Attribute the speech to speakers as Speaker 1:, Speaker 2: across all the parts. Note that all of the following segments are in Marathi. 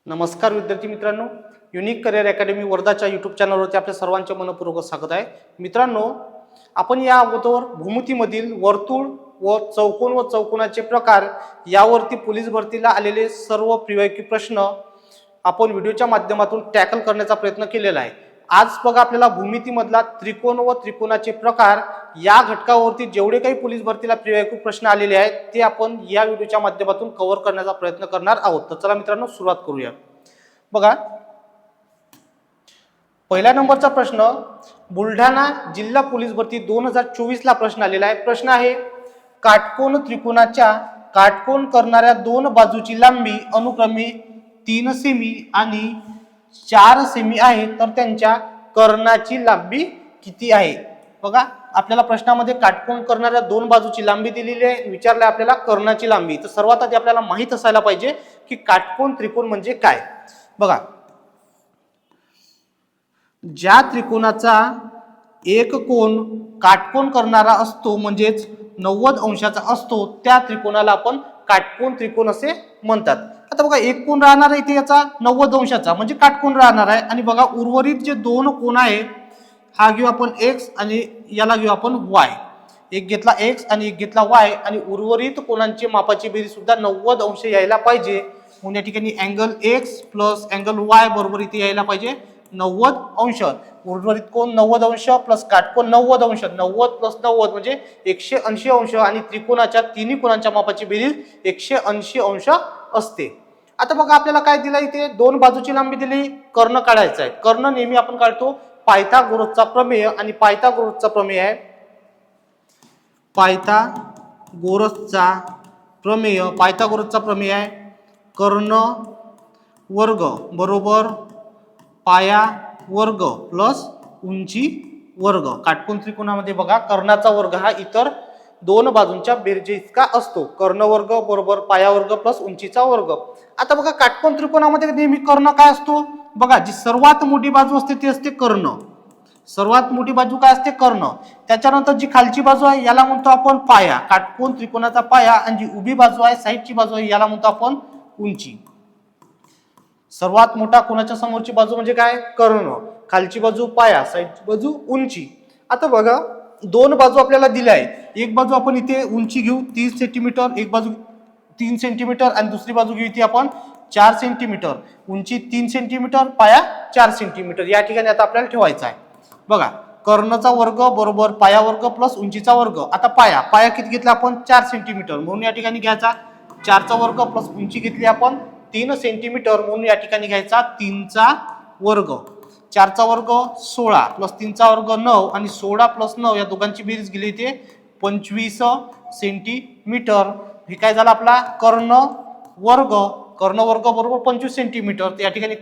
Speaker 1: नमस्कार विद्यार्थी मित्रांनो, युनिक करिअर अकॅडमी वर्धाच्या यूट्यूब चॅनलवरती आपल्या सर्वांचे मनपूर्वक स्वागत आहे. मित्रांनो, आपण या अगोदर भूमितीमधील वर्तुळ व चौकोनाचे प्रकार यावरती पोलीस भरतीला आलेले सर्व प्रिव्यू प्रश्न आपण व्हिडिओच्या माध्यमातून टॅकल करण्याचा प्रयत्न केलेला आहे. आज बघा आपल्याला भूमितीमधला त्रिकोण व त्रिकोणाचे प्रकार या घटकावरती जेवढे काही पोलीस भरतीला प्रिव्यू प्रश्न आलेले आहेत ते आपण या व्हिडिओच्या माध्यमातून कव्हर करण्याचा प्रयत्न करणार आहोत. तर चला मित्रांनो सुरुवात करूया. बघा, पहिल्या नंबरचा प्रश्न बुलढाणा जिल्हा पोलीस भरती 2024 ला प्रश्न आलेला आहे. प्रश्न आहे, काटकोन त्रिकोणाच्या काटकोन करणाऱ्या दोन बाजूची लांबी अनुक्रमे 3 सेमी आणि 4 सेमी आहे, तर त्यांच्या कर्णाची लांबी किती आहे? बघा, आपल्याला प्रश्नामध्ये काटकोन करणाऱ्या दोन बाजूची लांबी दिलेली आहे, विचारलं आपल्याला कर्णाची लांबी. तर सर्वात आधी आपल्याला माहित असायला पाहिजे की काटकोन त्रिकोण म्हणजे काय. बघा, ज्या त्रिकोणाचा एक कोन काटकोन करणारा असतो म्हणजेच 90 अंशाचा असतो त्या त्रिकोणाला आपण काटकोन त्रिकोण असे म्हणतात. आता बघा, एक कोन राहणार आहे इथे याचा 90 अंशाचा म्हणजे काटकोन राहणार आहे. आणि बघा, उर्वरित जे दोन कोन आहे हा घेऊ आपण x आणि याला घेऊ आपण y. एक घेतला x आणि एक घेतला y आणि उर्वरित कोणांची मापाची बेरीज सुद्धा 90 अंश यायला पाहिजे. म्हणून या ठिकाणी angle x plus angle y बरोबर इथे यायला पाहिजे 90 अंश. उर्वरित कोण 90 अंश प्लस काटकोन 90 अंश, 90 प्लस 90 म्हणजे 180 अंश आणि त्रिकोणाच्या तिन्ही कोणांच्या मापाची बेरीज 180 अंश असते. आता बघा, आपल्याला काय दिलं इथे, दोन बाजूची लांबी दिली, कर्ण काढायचा आहे. कर्ण नेहमी आपण काढतो पायथागोरसचा प्रमेय, आणि पायथागोरसचा प्रमेय आहे पायथागोरसचा प्रमेय आहे कर्ण वर्ग बरोबर पाया वर्ग प्लस उंची वर्ग. काटकोन त्रिकोणामध्ये बघा, कर्णाचा वर्ग हा इतर दोन बाजूंच्या बेरजे इतका असतो. कर्ण वर्ग बरोबर पाया वर्ग प्लस उंचीचा वर्ग. आता बघा, काटकोन त्रिकोणामध्ये नेहमी कर्ण काय असतो? बघा, जी सर्वात मोठी बाजू असते ती असते कर्ण. सर्वात मोठी बाजू काय असते? कर्ण. त्याच्यानंतर जी खालची बाजू आहे याला म्हणतो आपण पाया, काटकोन त्रिकोणाचा पाया. आणि जी उभी बाजू आहे, साईडची बाजू आहे, याला म्हणतो आपण उंची. सर्वात मोठा कोणाच्या समोरची बाजू म्हणजे काय? कर्ण. खालची बाजू पाया, साईडची बाजू उंची. आता बघा, दोन बाजू आपल्याला दिल्या आहे. एक बाजू आपण इथे उंची घेऊ 30 सेंटीमीटर, एक बाजू 3 सेंटीमीटर आणि दुसरी बाजू घेऊ इथे आपण 4 सेंटीमीटर. उंची 3 सेंटीमीटर, पाया 4 सेंटीमीटर या ठिकाणी आता आपल्याला ठेवायचा आहे. बघा, कर्णचा वर्ग बरोबर पाया वर्ग प्लस उंचीचा वर्ग. आता पाया किती घेतला आपण? 4 सेंटीमीटर. म्हणून या ठिकाणी घ्यायचा 4चा वर्ग प्लस उंची घेतली आपण 3 सेंटीमीटर. म्हणून या ठिकाणी घ्यायचा 3चा वर्ग. 4चा वर्ग 16 प्लस 3चा वर्ग 9 आणि 16 प्लस 9 या दोघांची बेरीज गेली इथे 25 सेंटीमीटर. हे काय झालं आपला कर्ण वर्ग. कर्ण वर्ग बरोबर 25 सेंटीमीटर. या ठिकाणी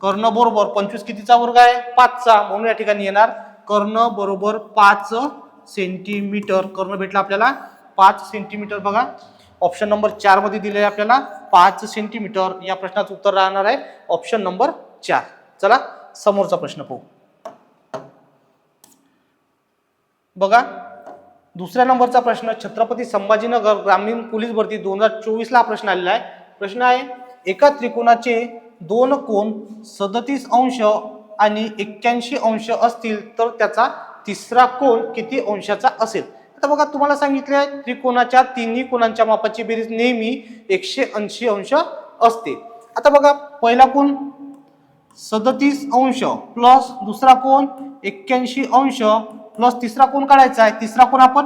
Speaker 1: कर्ण बरोबर 25 कितीचा वर्ग आहे? 5चा. म्हणून या ठिकाणी येणार कर्ण बरोबर 5 सेंटीमीटर. कर्ण भेटला आपल्याला 5 सेंटीमीटर. बघा, ऑप्शन नंबर 4 मध्ये दिले आहे आपल्याला 5 सेंटीमीटर. या प्रश्नाचं उत्तर राहणार आहे ऑप्शन नंबर 4. चला समोरचा प्रश्न पाहू. बघा, दुसऱ्या नंबरचा प्रश्न छत्रपती संभाजीनगर ग्रामीण पोलीस भरती 2024 ला प्रश्न आलेला आहे. प्रश्न आहे, एका त्रिकोणाचे दोन कोन 37 अंश आणि 81 अंश असतील तर त्याचा तिसरा कोन किती अंशाचा असेल? आता बघा, तुम्हाला सांगितले आहे त्रिकोणाच्या तिन्ही कोणांच्या मापाची बेरीज नेहमी 180 अंश असते. आता बघा, पहिला कोन 37 अंश प्लस दुसरा कोन 81 अंश प्लस तिसरा कोन काढायचा आहे. तिसरा कोन आपण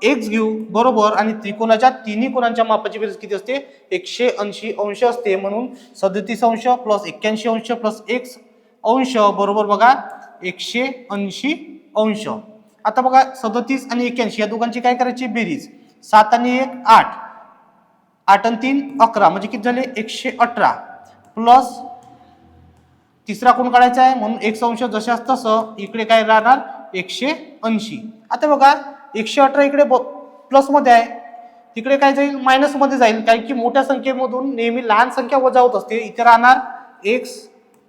Speaker 1: x घेऊ बरोबर. आणि त्रिकोणाच्या तिन्ही कोणांच्या मापाची बेरीज किती असते? 180 अंश असते. म्हणून 37 अंश प्लस 81 अंश प्लस x अंश बरोबर बघा 180 अंश. आता बघा, 37 आणि 81 या दोघांची काय करायची बेरीज? 7 आणि 1 8, 8 आणि 3 11 म्हणजे किती झाले? 118 प्लस तिसरा कोण काढायचा आहे म्हणून x अंश जशास तसं इकडे काय राहणार 180. आता बघा, 118 इकडे प्लस मध्ये आहे, तिकडे काय जाईल? मायनस मध्ये जाईल, कारण की मोठ्या संख्येमधून नेहमी लहान संख्या वजा होत असते. इथे राहणार x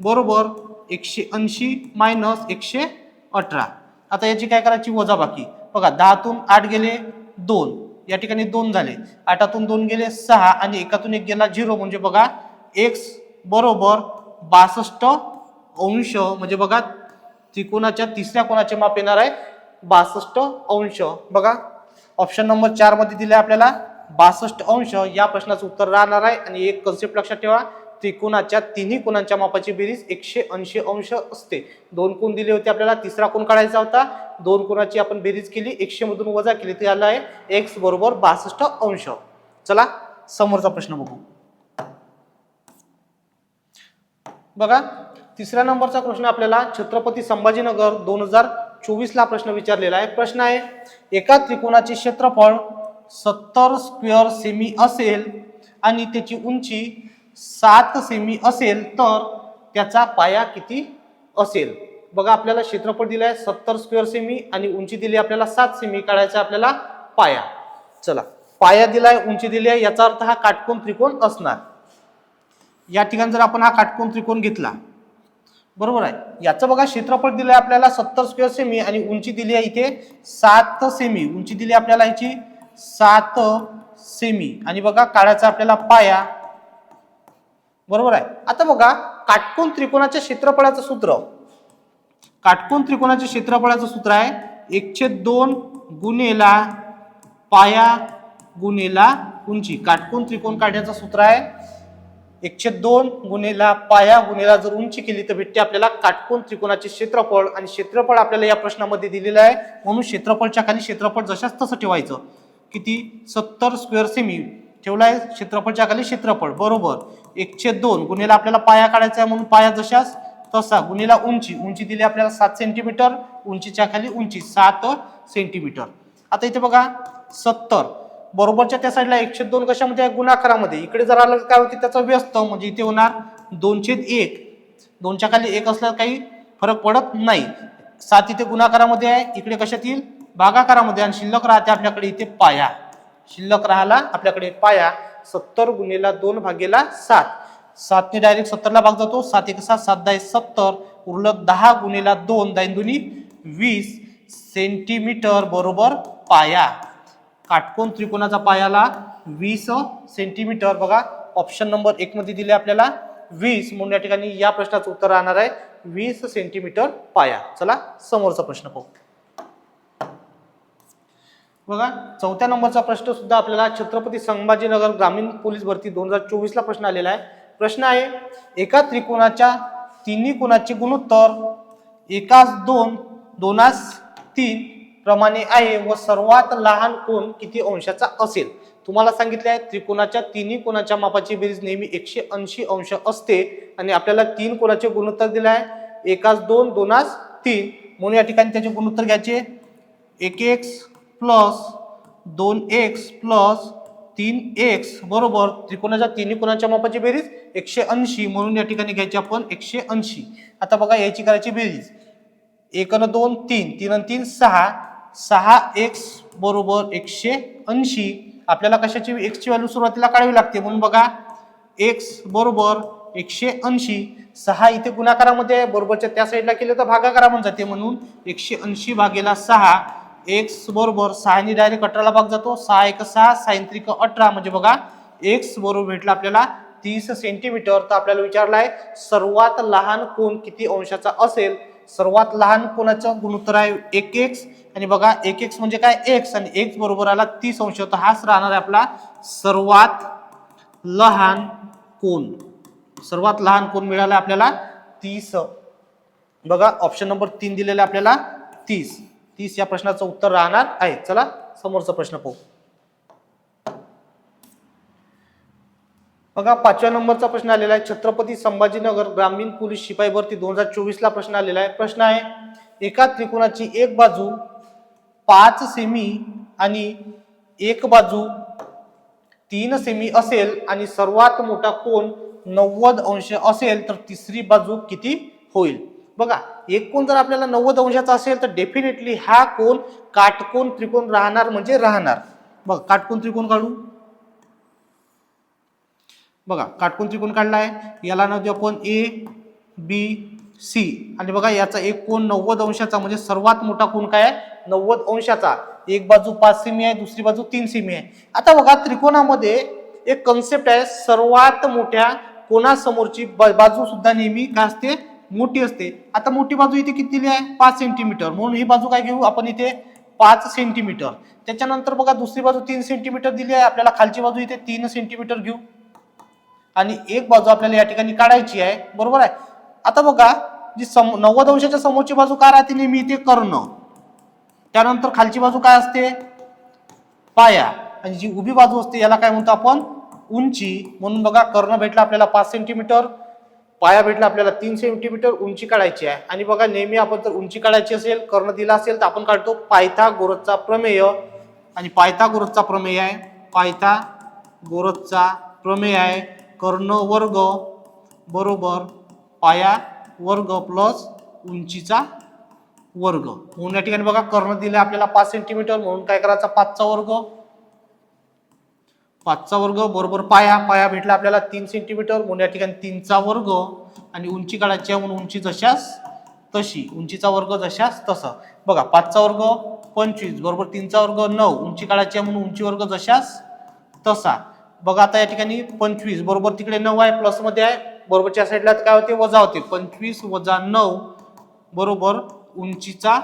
Speaker 1: बरोबर 180 मायनस 118. आता याची काय करायची? वजा बाकी. बघा, 10तून 8 गेले 2, या ठिकाणी 2 झाले, 8तून 2 गेले 6 आणि 1तून 1 गेला 0 म्हणजे बघा एक्स बरोबर 62 अंश, म्हणजे बघा त्रिकोणाच्या तिसऱ्या कोणाचे माप येणार आहे 62 अंश. बघा ऑप्शन नंबर 4 मध्ये दिले आपल्याला 62 अंश. या प्रश्नाचं उत्तर राहणार आहे. आणि एक कन्सेप्ट लक्षात ठेवा, त्रिकोणाच्या तिन्ही कोणांच्या मापाची बेरीज 180 अंश असते. दोन कोण दिले होते आपल्याला, तिसरा कोण काढायचा होता. दोन कोणाची आपण बेरीज केली, 100 मधून वजा केली, ते आलं आहे एक्स बरोबर 62 अंश. चला समोरचा प्रश्न बघू. बघा तिसऱ्या नंबरचा प्रश्न आपल्याला छत्रपती संभाजीनगर 2024 ला प्रश्न विचारलेला आहे. प्रश्न आहे, एका त्रिकोणाचे क्षेत्रफळ 70 स्क्वेअर सेमी असेल आणि त्याची उंची 7 सेमी असेल तर त्याचा पाया किती असेल. बघा आपल्याला क्षेत्रफळ दिलं आहे 70 स्क्वेअर सेमी आणि उंची दिली आपल्याला 7 सेमी. काढायचा आपल्याला पाया. चला पाया दिलाय, उंची दिली आहे, याचा अर्थ हा काटकोन त्रिकोण असणार. या ठिकाणी जर आपण हा काटकोन त्रिकोण घेतला, बरोबर आहे, याचं बघा क्षेत्रफळ दिलंय आपल्याला 70 स्क्वेअर सेमी आणि उंची दिली आहे इथे 7 सेमी. उंची दिली आपल्याला याची 7 सेमी आणि बघा काढायचा आपल्याला पाया, बरोबर आहे. आता बघा काटकोन त्रिकोणाच्या क्षेत्रफळाचं सूत्र, काटकोन त्रिकोणाच्या क्षेत्रफळाचं सूत्र आहे 1/2 गुणेला पाया गुणेला उंची. काटकोन त्रिकोण काढण्याचं सूत्र आहे 1/2 गुणेला पाया गुणेला जर उंची केली तर भेटते आपल्याला काटकोन त्रिकोणाचे क्षेत्रफळ. आणि क्षेत्रफळ आपल्याला या प्रश्नामध्ये दिलेलं आहे, म्हणून क्षेत्रफळच्या खाली क्षेत्रफळ जशाच तसं ठेवायचं. किती 70 स्क्वेअर सेमी ठेवलाय, क्षेत्रफळच्या खाली क्षेत्रफळ बरोबर 1/2 गुणेला आपल्याला पाया काढायचा आहे, म्हणून पाया जशाच तसा गुणेला उंची. उंची दिली आपल्याला 7 सेंटीमीटर, उंचीच्या खाली उंची 7 सेंटीमीटर. आता इथे बघा 70 बरोबरच्या त्या साईडला 1/2 कशामध्ये आहे गुणाकारामध्ये. इकडे जर आलं काय होते त्याचा व्यस्त, म्हणजे इथे होणार 2/1. 2च्या खाली 1 असल्यास काही फरक पडत नाही. 7 इथे गुणाकारामध्ये आहे, इकडे कशात येईल भागाकारामध्ये, आणि शिल्लक राहते आपल्याकडे इथे पाया. शिल्लक राहिला आपल्याकडे पाया 70 गुणेला 2 भागेला 7. 7 ने डायरेक्ट 70 ला भाग जातो, 7 1 7 7 10 70, उरलं 10 गुणेला 2 10 दुनी 20 सेंटीमीटर बरोबर पाया. काटकोन त्रिकोणाचा पायाला 20 सेंटीमीटर. बघा ऑप्शन नंबर 1 मध्ये दिले आपल्याला 20, म्हणून या ठिकाणी या प्रश्नाचं उत्तर राहणार आहे 20 सेंटीमीटर पाया. चला समोरचा प्रश्न पाहू. बघा चौथ्या नंबरचा प्रश्न सुद्धा आपल्याला छत्रपती संभाजीनगर ग्रामीण पोलीस भरती 2024 ला प्रश्न आलेला आहे. प्रश्न आहे, एका त्रिकोणाच्या तिन्ही कोणाचे गुणोत्तर 1:2 2:3 प्रमाणे आहे व सर्वात लहान कोण किती अंशाचा असेल. तुम्हाला सांगितले आहे त्रिकोणाच्या तिन्ही कोणाच्या मापाची बेरीज नेहमी 180 अंश असते आणि आपल्याला तीन कोणाचे गुणोत्तर दिले आहे 1:2 2:3, म्हणून या ठिकाणी त्याचे गुणोत्तर घ्यायचे 1x plus 2x plus 3x बरोबर त्रिकोणाच्या तिन्ही कोणाच्या मापाची बेरीज 180, म्हणून या ठिकाणी घ्यायची आपण 180. आता बघा याची करायची बेरीज 1 आणि 2 3, 3 आणि 3 6, 6x बरोबर 180. आपल्याला कशाची x ची व्हॅल्यू सुरुवातीला काढावी लागते, म्हणून बघा x बरोबर 180. 6 इथे गुणाकारामध्ये आहे, बरोबरच्या त्या साईडला केलं तर भागाकारामध्ये जाते, म्हणून 180 भागेला 6. x बरोबर 6 ने डायरेक्ट 18 ला भाग जातो, 6 1 6 6 3 18, म्हणजे बघा x बरोबर भेटला आपल्याला 30 सेंटीमीटर. तर आपल्याला विचारला आहे सर्वात लहान कोण किती अंशाचा असेल. सर्वात लहान कोणाचं गुणोत्तर आहे 1x, आणि बघा 1x म्हणजे काय x, आणि x बरोबर आला 30 अंश. तर हाच राहणार आहे आपला सर्वात लहान कोण. सर्वात लहान कोण मिळाला आपल्याला 30. बघा ऑप्शन नंबर 3 दिलेला आपल्याला 30. 30 या प्रश्नाचं उत्तर राहणार आहे. चला समोरचा प्रश्न पाहू. बघा 5व्या नंबरचा प्रश्न आलेला आहे छत्रपती संभाजीनगर ग्रामीण पोलीस शिपाई भरती 2024 ला प्रश्न आलेला आहे. प्रश्न आहे, एका त्रिकोणाची एक बाजू 5 सेमी आणि एक बाजू 3 सेमी असेल आणि सर्वात मोठा कोण 90 अंश असेल तर तिसरी बाजू किती होईल. बघा एक कोण जर आपल्याला 90 अंशाचा असेल तर डेफिनेटली हा कोण काटकोन त्रिकोण राहणार म्हणजे राहणार. बघा काटकोन त्रिकोण काढू. बघा काटकोन त्रिकोण काढला आहे, याला नाव देऊ आपण ए बी सी, आणि बघा याचा एक कोण 90 अंशाचा म्हणजे सर्वात मोठा कोण काय आहे 90 अंशाचा. एक बाजू 5 सेमी आहे, दुसरी बाजू 3 सेमी आहे. आता बघा त्रिकोणामध्ये एक कन्सेप्ट आहे सर्वात मोठ्या कोणासमोरची बाजू सुद्धा नेहमी काय असते, मोठी असते. आता मोठी बाजू इथे किती दिली आहे, 5 सेंटीमीटर, म्हणून ही बाजू काय घेऊ आपण इथे 5 सेंटीमीटर. त्याच्यानंतर बघा दुसरी बाजू 3 सेंटीमीटर दिली आहे आपल्याला, खालची बाजू इथे 3 सेंटीमीटर घेऊ आणि एक बाजू आपल्याला या ठिकाणी काढायची आहे, बरोबर आहे. आता बघा जी 90 अंशाच्या समोरची बाजू काय राहते, नेहमी इथे कर्ण. त्यानंतर खालची बाजू काय असते, पाया, आणि जी उभी बाजू असते याला काय म्हणतो आपण, उंची. म्हणून बघा कर्ण भेटला आपल्याला 5 सेंटीमीटर, पाया भेटला आपल्याला 3 सेंटीमीटर, उंची काढायची आहे. आणि बघा नेहमी आपण जर उंची काढायची असेल, कर्ण दिला असेल, तर आपण काढतो पायथागोरसचा प्रमेय. आणि पायथागोरसचा प्रमेय आहे, पायथागोरसचा प्रमेय आहे, कर्ण वर्ग बरोबर पाया वर्ग प्लस उंचीचा वर्ग. म्हणून या ठिकाणी बघा कर्ण दिले आपल्याला 5 सेंटीमीटर, म्हणून काय करायचा 5चा वर्ग, 5चा वर्ग बरोबर पाया, पाया भेटला आपल्याला 3 सेंटीमीटर, म्हणून या ठिकाणी 3चा वर्ग. आणि उंची काढायची आहे म्हणून उंची जशास तशी, उंचीचा वर्ग जशास तसं. बघा 5चा वर्ग 25 बरोबर 3चा वर्ग 9, उंची काढायची आहे म्हणून उंची वर्ग जशास तसा. बघा आता या ठिकाणी 25 बरोबर तिकडे 9 आहे, प्लस मध्ये आहे, बरोबरच्या साईडला काय होते, वजा होते. 25 वजा 9 बरोबर उंचीचा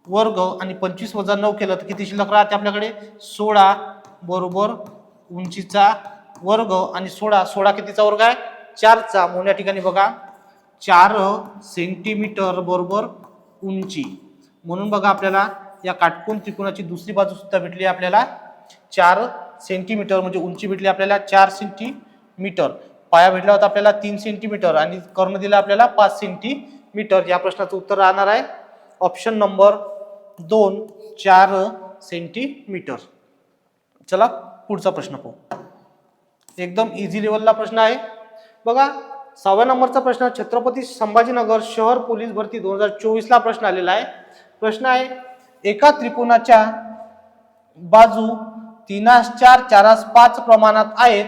Speaker 1: वर्ग. आणि 25 वजा 9 केलं तर किती शिल्लक राहते आपल्याकडे, 16 बरोबर उंचीचा वर्ग. आणि 16 कितीचा वर्ग आहे, 4चा. म्हणून या ठिकाणी बघा 4 सेंटीमीटर बरोबर उंची. म्हणून बघा आपल्याला या काटकोन त्रिकोणाची दुसरी बाजू सुद्धा भेटली आपल्याला 4 सेंटीमीटर, म्हणजे उंची भेटली आपल्याला 4 सेंटीमीटर. पाया भेटला होता आपल्याला 3 सेंटीमीटर आणि कर्ण दिला आपल्याला 5 सेंटीमीटर. या प्रश्नाचं उत्तर राहणार आहे ऑप्शन नंबर 2, 4 सेंटीमीटर. चला पुढचा प्रश्न पाहू. एकदम इझी लेवलला प्रश्न आहे. बघा 6व्या नंबरचा प्रश्न, छत्रपती संभाजीनगर शहर पोलीस भरती 2024 ला प्रश्न आलेला आहे. प्रश्न आहे, एका त्रिकोणाच्या बाजू 3:4 4:5 प्रमाणात आहेत,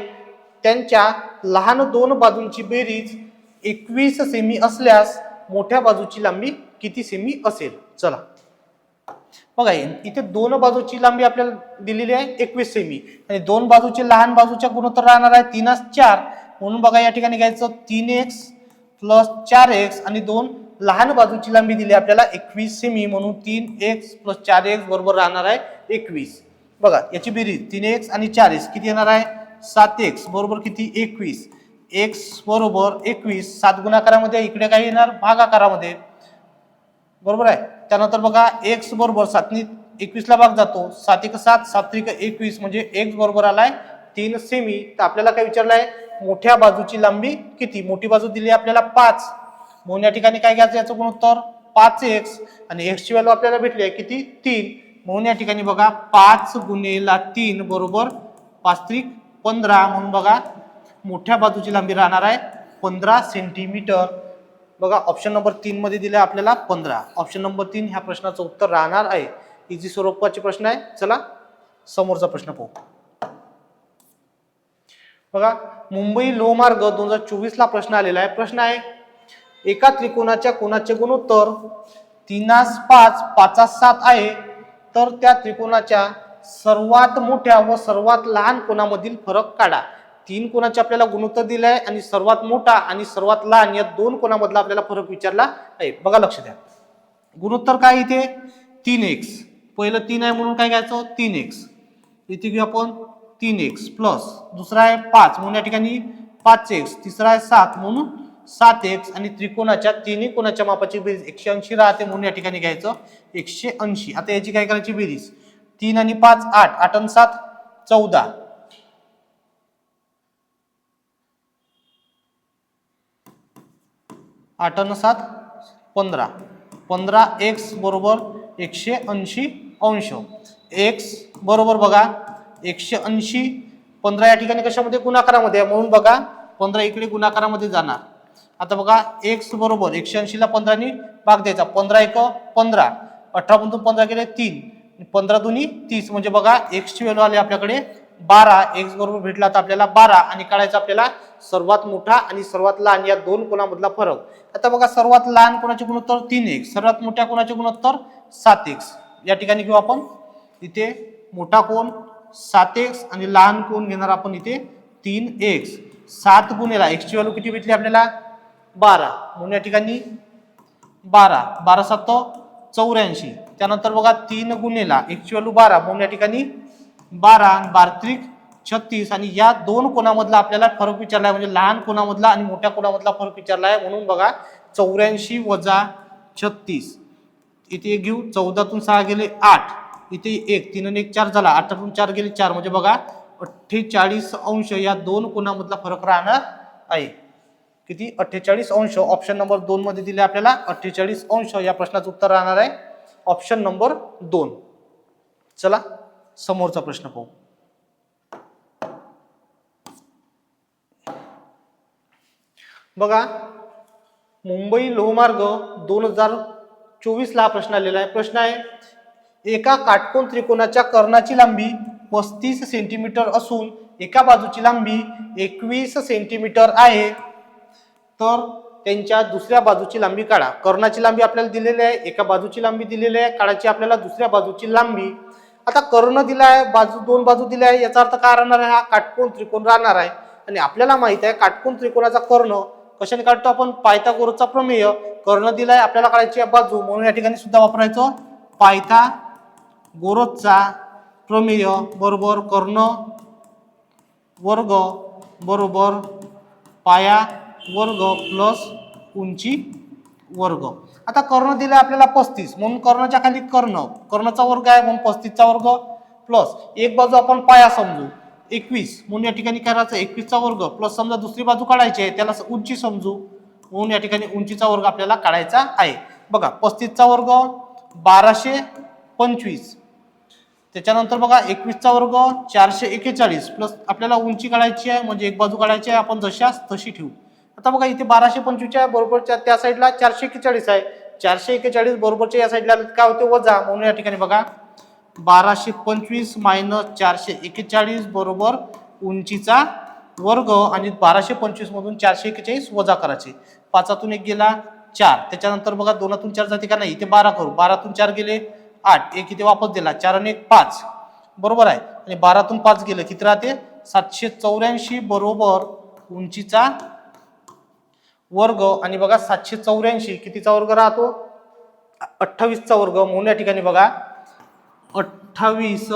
Speaker 1: त्यांच्या लहान दोन बाजूंची बेरीज 21 सेमी असल्यास मोठ्या बाजूची लांबी किती सेमी असेल. चला बघा इथे दोन बाजूची लांबी आपल्याला दिलेली आहे 21 सेमी, आणि दोन बाजूचे लहान बाजूच्या गुणोत्तर राहणार आहे 3:4. म्हणून बघा या ठिकाणी घ्यायचं 3x प्लस 4x, आणि दोन लहान बाजूची लांबी दिली आपल्याला 21 सेमी, म्हणून 3x प्लस 4x बरोबर राहणार आहे 21. बघा याची बेरीज 3x आणि 4x किती येणार आहे, 7x बरोबर किती 21. x बरोबर 21, 7 गुणाकारामध्ये, इकडे काय येणार भागाकारामध्ये, बरोबर आहे. त्यानंतर बघा x बरोबर 7 ने 21 ला भाग जातो, 7 1 7 7 3 21, म्हणजे x बरोबर आलाय 3 सेमी. तर आपल्याला काय विचारलंय, मोठ्या बाजूची लांबी किती. मोठी बाजू दिली आपल्याला 5, म्हणून या ठिकाणी काय घ्यायचं याचं गुणोत्तर 5x, आणि x ची व्हॅल्यू आपल्याला भेटली आहे किती 3, म्हणून या ठिकाणी बघा 5 गुणिले 3 बरोबर 5 3 15. म्हणून बघा मोठ्या बाजूची लांबी राहणार आहे 15 सेंटीमीटर. बघा ऑप्शन नंबर 3 मध्ये दिले आपल्याला 15. ऑप्शन नंबर 3 ह्या प्रश्नाचं उत्तर राहणार आहे. इझी स्वरूपाचे प्रश्न आहे. चला समोरचा प्रश्न पाहू. बघा मुंबई लोहमार्ग 2024 ला प्रश्न आलेला आहे. प्रश्न आहे, एका त्रिकोणाच्या कोनाचे गुणोत्तर 3:5 5:7 आहे, तर त्या त्रिकोणाच्या सर्वात मोठ्या व सर्वात लहान कोनामधील फरक काढा. 3 कोनाचे आपल्याला गुणोत्तर दिले आहे आणि सर्वात मोठा आणि सर्वात लहान या 2 कोनामधला आपल्याला फरक विचारला आहे. बघा लक्ष द्या, गुणोत्तर काय इथे 3x, पहिलं 3 आहे म्हणून काय घ्यायचं 3x, इथे घेऊ आपण 3x प्लस दुसरा आहे 5 म्हणून या ठिकाणी 5x, तिसरा आहे 7 म्हणून 7x, आणि त्रिकोणाच्या तिन्ही कोनाच्या मापाची बेरीज 180 राहते म्हणून या ठिकाणी घ्यायचं 180. आता याची काय करायची बेरीज, 3 आणि 5 8, 8 आणि 7 14, 8 आणि 7 15, 15x बरोबर 180 अंश. x बरोबर बघा 180, 15 या ठिकाणी कशामध्ये गुणाकारामध्ये, म्हणून बघा 15 इकडे गुणाकारामध्ये जाणार. आता बघा x बरोबर 180 ला 15 ने भाग द्यायचा, 15 1 15, 18 मधून 15 गेले 3, 15 दुनी 30, म्हणजे बघा x ची व्हॅल्यू आली आपल्याकडे 12. x बरोबर भेटला तर आपल्याला 12, आणि काढायचा आपल्याला सर्वात मोठा आणि सर्वात लहान या 2 कोनामधला फरक. आता बघा सर्वात लहान कोणाचे गुणोत्तर 3x, सर्वात मोठ्या कोणाचे गुणोत्तर 7x. या ठिकाणी घेऊ आपण इथे मोठा कोन 7x आणि लहान कोन घेणार आपण इथे 3x. 7 गुणेला एक्सची व्हॅल्यू किती भेटली आपल्याला 12 म्हणून या ठिकाणी 12 12 7 84. त्यानंतर बघा 3 गुणेला एक्सची व्हॅल्यू 12 म्हणून या ठिकाणी 12 12 36 आणि या दोन कोणामधला आपल्याला फरक विचारलाय म्हणजे लहान कोणामधला आणि मोठ्या कोणामधला फरक विचारलाय म्हणून बघा 84 वजा 36 इथे एक घेऊ 14 तून 6 गेले 8 इथे 1 3 आणि 1 4 झाला 8 तून 4 गेले 4 म्हणजे बघा 48 अंश या दोन कोणामधला फरक राहणार आहे किती 48 अंश. ऑप्शन नंबर 2 मध्ये दिले आपल्याला 48 अंश या प्रश्नाचं उत्तर राहणार आहे ऑप्शन नंबर 2. चला समोरचा प्रश्न पाहू. बघा मुंबई लोहमार्ग 2024 ला प्रश्न आलेला आहे. प्रश्न आहे एका काटकोन त्रिकोणाच्या कर्णाची लांबी 35 सेंटीमीटर असून एका बाजूची लांबी 21 सेंटीमीटर आहे तर त्यांच्या दुसऱ्या बाजूची लांबी काढा. कर्णाची लांबी आपल्याला दिलेली आहे एका बाजूची लांबी दिलेली आहे काढायची आपल्याला दुसऱ्या बाजूची लांबी. आता कर्ण दिला आहे बाजू दोन बाजू दिल्या आहे याचा अर्थ काय राहणार आहे हा काटकोन त्रिकोण राहणार आहे आणि आपल्याला माहित आहे काटकोन त्रिकोणाचा कर्ण कशाने काढतो आपण पायथागोरसचा प्रमेय. कर्ण दिलाय आपल्याला काढायची बाजू म्हणून या ठिकाणी सुद्धा वापरायचो पायथागोरसचा प्रमेय बरोबर कर्ण वर्ग बरोबर पाया वर्ग प्लस उंची वर्ग. आता कर्ण दिलाय आपल्याला 35 म्हणून कर्णाच्या खाली कर्णचा वर्ग आहे म्हणून 35 चा वर्ग प्लस एक बाजू आपण पाया समजू 21 म्हणून या ठिकाणी काय करायचं 21 चा वर्ग प्लस समजा दुसरी बाजू काढायची आहे त्याला उंची समजू म्हणून या ठिकाणी उंचीचा वर्ग आपल्याला काढायचा आहे. बघा 35 चा वर्ग 1225 त्याच्यानंतर बघा 21 चा वर्ग 441 प्लस आपल्याला उंची काढायची आहे म्हणजे एक बाजू काढायची आहे आपण जशास तशी ठेवू. आता बघा इथे 1225 बरोबरच्या त्या साईडला 441 आहे 441 बरोबरच्या या साईडला काय होते वजा म्हणून या ठिकाणी बघा 1225 मायनस 441 बरोबर उंचीचा वर्ग आणि 1225 मधून 441 वजा करायचे 5 एक गेला 4 त्याच्यानंतर बघा 2 4 जाते का नाही इथे 12 करू 12 4 गेले 8 एक इथे वापस दिला 4 आणि 1 5 बरोबर आहे आणि 12 5 गेलं किती राहते 784 बरोबर उंचीचा वर्ग आणि बघा 784 कितीचा वर्ग राहतो 28 चा वर्ग म्हणून या ठिकाणी बघा 28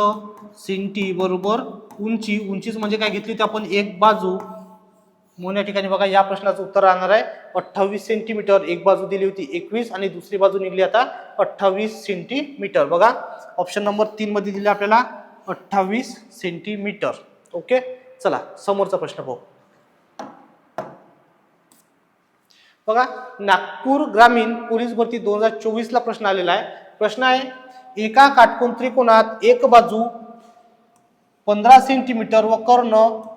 Speaker 1: सेंटी बरोबर उंचीच म्हणजे काय घेतली तर आपण एक बाजू म्हणून या ठिकाणी बघा या प्रश्नाचं उत्तर राहणार आहे 28 सेंटीमीटर. एक बाजू दिली होती 21 आणि दुसरी बाजू निघली आता 28 सेंटीमीटर. बघा ऑप्शन नंबर 3 मध्ये दिले आपल्याला 28 सेंटीमीटर. ओके चला समोरचा प्रश्न पाहू. बघा नागपूर ग्रामीण पोलीस भरती 2024 ला प्रश्न आलेला आहे. प्रश्न आहे एका काटकोन त्रिकोणात एक बाजू 15 सेंटीमीटर व कर्ण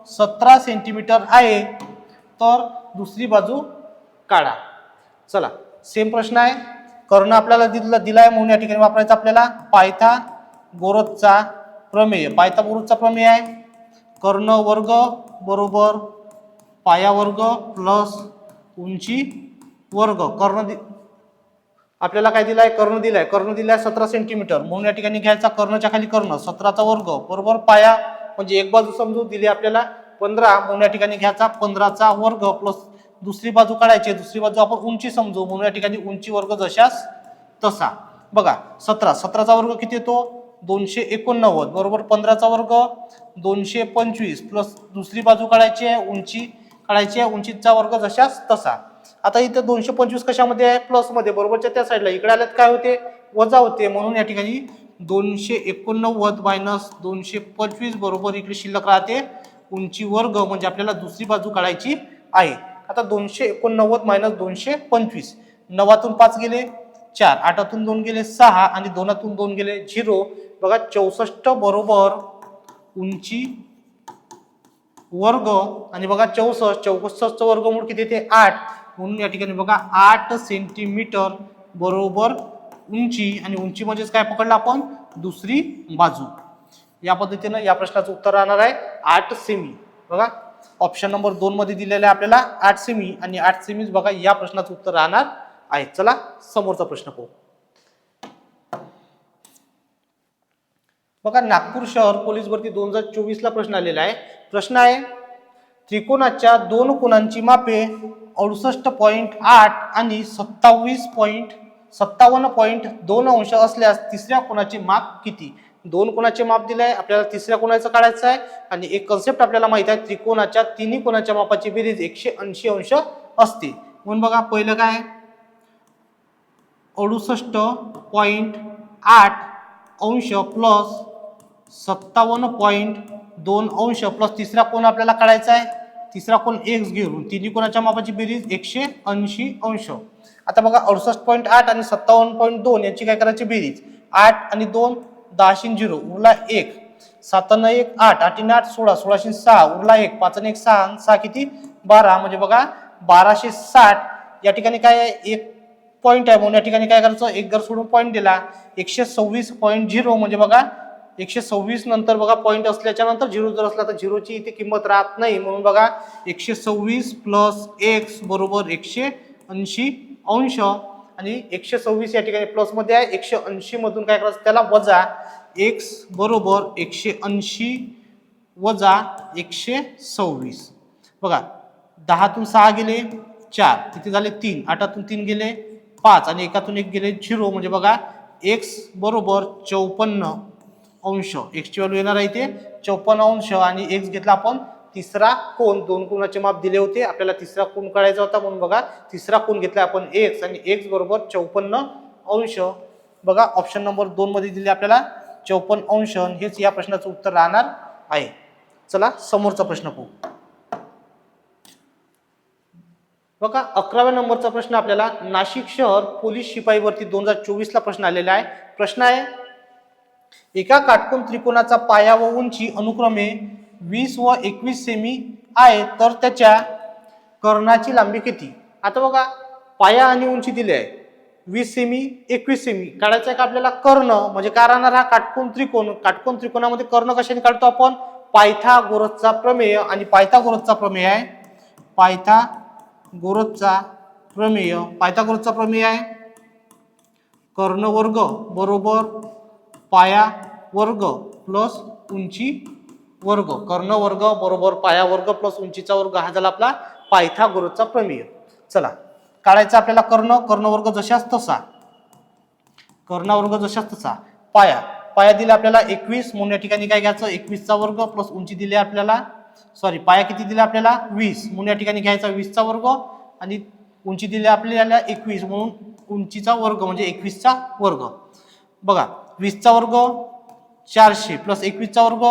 Speaker 1: 17 सेंटीमीटर आहे तर दुसरी बाजू काढा. चला सेम प्रश्न आहे कर्ण आपल्याला दिलाय म्हणून या ठिकाणी वापरायचा आपल्याला पायथागोरसचा प्रमेय. पायथागोरसचा प्रमेय आहे कर्ण वर्ग बरोबर पाया वर्ग प्लस उंची वर्ग. आपल्याला काय दिलाय कर्ण दिलाय 17 सेंटीमीटर म्हणून या ठिकाणी घ्यायचा कर्णच्या खाली कर्ण 17 चा वर्ग बरोबर पाया म्हणजे एक बाजू समजू दिली आपल्याला 15 म्हणून या ठिकाणी घ्यायचा 15 चा वर्ग प्लस दुसरी बाजू काढायची दुसरी बाजू आपण उंची समजू म्हणून या ठिकाणी उंची वर्ग जशास तसा. बघा 17 चा वर्ग किती येतो 289 बरोबर 15 चा वर्ग 225 प्लस दुसरी बाजू काढायची आहे उंची काढायची आहे उंचीचा वर्ग जशास तसा. आता इथे 225 कशामध्ये आहे प्लस मध्ये बरोबरच्या त्या साईडला इकडे आल्यात काय होते वजा होते म्हणून या ठिकाणी 289 मायनस 225 बरोबर इकडे शिल्लक राहते उंची वर्ग म्हणजे आपल्याला दुसरी बाजू काढायची आहे. आता 289 मायनस 225 9 5 गेले 4 8 2 गेले 6 आणि 2 2 गेले 0. बघा 64 बरोबर उंची वर्ग आणि बघा 64 वर्गमूळ किती येते 8 म्हणून या ठिकाणी बघा 8 सेंटीमीटर बरोबर उंची आणि उंची म्हणजेच काय पकडलं आपण दुसरी बाजू. या पद्धतीने या प्रश्नाचं उत्तर राहणार आहे 8 सेमी. बघा ऑप्शन नंबर 2 मध्ये दिलेला आहे आपल्याला 8 सेमी आणि 8 सेमीच बघा या प्रश्नाचं उत्तर राहणार आहे. चला समोरचा प्रश्न पाहू. बघा नागपूर शहर पोलीस भरती 2024 ला प्रश्न आलेला आहे. प्रश्न आहे त्रिकोणाच्या दोन कोनांची मापे 68.8 आणि 57.2 अंश असल्यास तिसऱ्या कोनाचे माप किती? दोन कोनाचे माप दिले आहे, आपल्याला तिसऱ्या कोनाचं काढायचं आहे आणि एक कन्सेप्ट आपल्याला माहित आहे, त्रिकोणाच्या तिन्ही कोनाच्या मापाची बेरीज 180 अंश असते. म्हणून बघा पहिलं काय 68.8 अंश प्लस 57.2 अंश प्लस तिसरा कोन आपल्याला काढायचा आहे, तिसरा कोन x घेऊन तिन्ही कोनाच्या मापाची बेरीज 180 अंश. आता बघा 68.8 आणि 57.2 यांची काय करायची बेरीज, 8 आणि 2 10 0 उरला 1, 7 1 8, 8 8 16, 16 6 उरला 1, 5 1 6, 6 किती 12, म्हणजे बघा 1260. या ठिकाणी काय आहे, एक पॉइंट आहे म्हणून या ठिकाणी काय करायचं, एक घर सोडून पॉइंट दिला. 126.0 म्हणजे बघा 126 नंतर बघा पॉइंट असल्याच्या नंतर 0 जर असला तर 0 ची इथे किंमत राहत नाही, म्हणून बघा 126 प्लस x बरोबर 180 अंश आणि 126 या ठिकाणी प्लस मध्ये आहे, 180 मधून काय करायचं त्याला वजा, x बरोबर 180 वजा 126. बघा 10 6 गेले 4, तिथे झाले 3, 8 3 गेले 5 आणि 1 1 गेले 0, म्हणजे बघा x बरोबर 54 अंश. x ची व्हॅल्यू येणार आहे इथे 54 अंश आणि x घेतला आपण तिसरा कोन. दोन कोनाचे माप दिले होते, आपल्याला तिसरा कोन काढायचा होता म्हणून बघा तिसरा कोन घेतला आपण x आणि x बरोबर 54 अंश. बघा ऑप्शन नंबर 2 मध्ये दिले आपल्याला 54 अंश, हेच या प्रश्नाचं उत्तर राहणार आहे. चला समोरचा प्रश्न पाहू. बघा 11व्या नंबरचा प्रश्न आपल्याला नाशिक शहर पोलीस शिपाई भरती 2024 ला प्रश्न आलेला आहे. प्रश्न आहे, एका काटकोन त्रिकोणाचा पाया व उंची अनुक्रमे 20 व 21 सेमी आहे, तर त्याच्या कर्णाची लांबी किती? आता बघा पाया आणि उंची दिली आहे, 20 सेमी 21 सेमी काढायचं आहे का आपल्याला कर्ण, म्हणजे काय राहणार हा काटकोन त्रिकोण. काटकोन त्रिकोणामध्ये कर्ण कशाने काढतो आपण, पायथागोरसचा प्रमेय. आणि पायथागोरसचा प्रमेय आहे, पायथागोरसचा प्रमेय आहे कर्ण वर्ग बरोबर पाया वर्ग प्लस उंची वर्ग. कर्ण वर्ग बरोबर पाया वर्ग प्लस उंचीचा वर्ग, हा झाला आपला पायथागोरसचा प्रमेय. चला काढायचा आपल्याला कर्ण वर्ग जशाच तसा, पाया दिला आपल्याला 21 म्हणून या ठिकाणी काय घ्यायचं 21 चा वर्ग प्लस उंची दिली आपल्याला, पाया किती दिला आपल्याला 20 म्हणून या ठिकाणी घ्यायचा 20 चा वर्ग आणि उंची दिली आपल्याला 21 म्हणून उंचीचा वर्ग म्हणजे 21 चा वर्ग. बघा 20 चा वर्ग 400 प्लस 21 चा वर्ग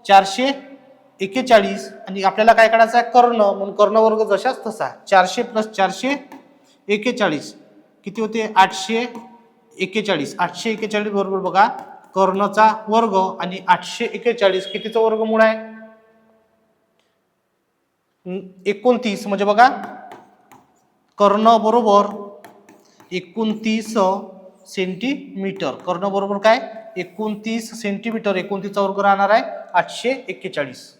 Speaker 1: 441 आणि आपल्याला काय काढायचं आहे कर्ण, म्हणून कर्ण वर्ग जशाच तसा 400 प्लस 441 किती होते 841. 841 बरोबर बघा कर्णचा वर्ग आणि 841 कितीचा वर्गमूळ आहे 29, म्हणजे बघा कर्ण बरोबर 29 सेंटीमीटर. कर्ण बरोबर काय 29 सेंटीमीटर, 29 चा वर्ग राहणार आहे 841.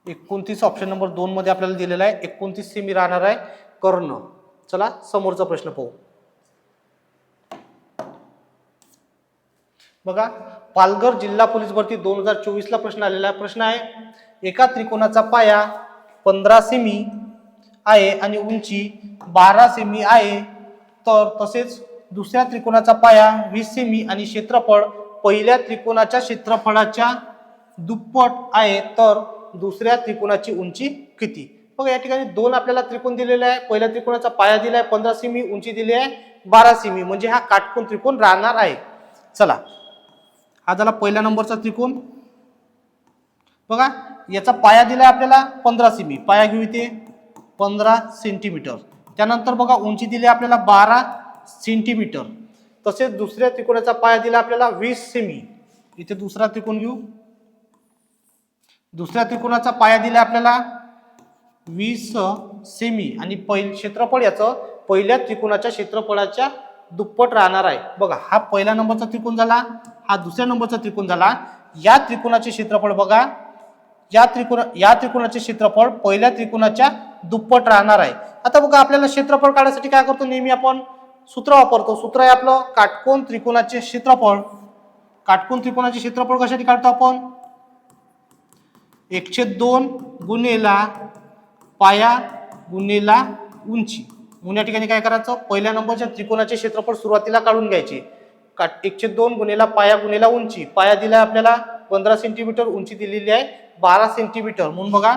Speaker 1: 29 ऑप्शन नंबर 2 मध्ये आपल्याला दिलेला आहे, 29 सेमी राहणार आहे कर्ण. चला समोरचा प्रश्न पाहू. बघा पालघर जिल्हा पोलीस भरती 2024 ला प्रश्न आलेला आहे. प्रश्न आहे, एका त्रिकोणाचा पाया 15 सेमी आहे आणि उंची 12 सेमी आहे, तर तसेच दुसऱ्या त्रिकोणाचा पाया 20 सेमी आणि क्षेत्रफळ पहिल्या त्रिकोणाच्या क्षेत्रफळाच्या दुप्पट आहे, तर दुसऱ्या त्रिकोणाची उंची किती? बघा या ठिकाणी दोन आपल्याला त्रिकोण दिलेले आहे. पहिल्या त्रिकोणाचा पाया दिला आहे 15 सेमी, उंची दिली आहे 12 सेमी, म्हणजे हा काटकोन त्रिकोण राहणार आहे. चला हा झाला पहिल्या नंबरचा त्रिकोण. बघा याचा पाया दिलाय आपल्याला 15 सेमी, पाया घेऊ इथे 15 सेंटीमीटर. त्यानंतर बघा उंची दिली आपल्याला 12 सेंटीमीटर. तसेच दुसऱ्या त्रिकोणाचा पाया दिला आपल्याला 20 सेमी. इथे दुसरा त्रिकोण घेऊ. दुसऱ्या त्रिकोणाचा पाया दिला आपल्याला 20 सेमी आणि क्षेत्रफळ याचं पहिल्या त्रिकोणाच्या क्षेत्रफळाच्या दुप्पट राहणार आहे. बघा हा पहिला नंबरचा त्रिकोण झाला, हा दुसऱ्या नंबरचा त्रिकोण झाला. या त्रिकोणाचे क्षेत्रफळ बघा, या त्रिकोणाचे क्षेत्रफळ पहिल्या त्रिकोणाच्या दुप्पट राहणार आहे. आता बघा आपल्याला क्षेत्रफळ काढण्यासाठी काय करतो, नेहमी आपण सूत्र वापरतो. सूत्र आहे आपलं काटकोन त्रिकोणाचे क्षेत्रफळ. काटकोन त्रिकोणाचे क्षेत्रफळ कशासाठी काढतो आपण, 1/2 गुणेला पाया गुणेला उंची. म्हणून या ठिकाणी काय करायचं, पहिल्या नंबरच्या त्रिकोणाचे क्षेत्रफळ सुरुवातीला काढून घ्यायचे. 1/2 गुणेला पाया गुणेला उंची. पाया दिला आपल्याला 15 सेंटीमीटर, उंची दिलेली आहे 12 सेंटीमीटर. म्हणून बघा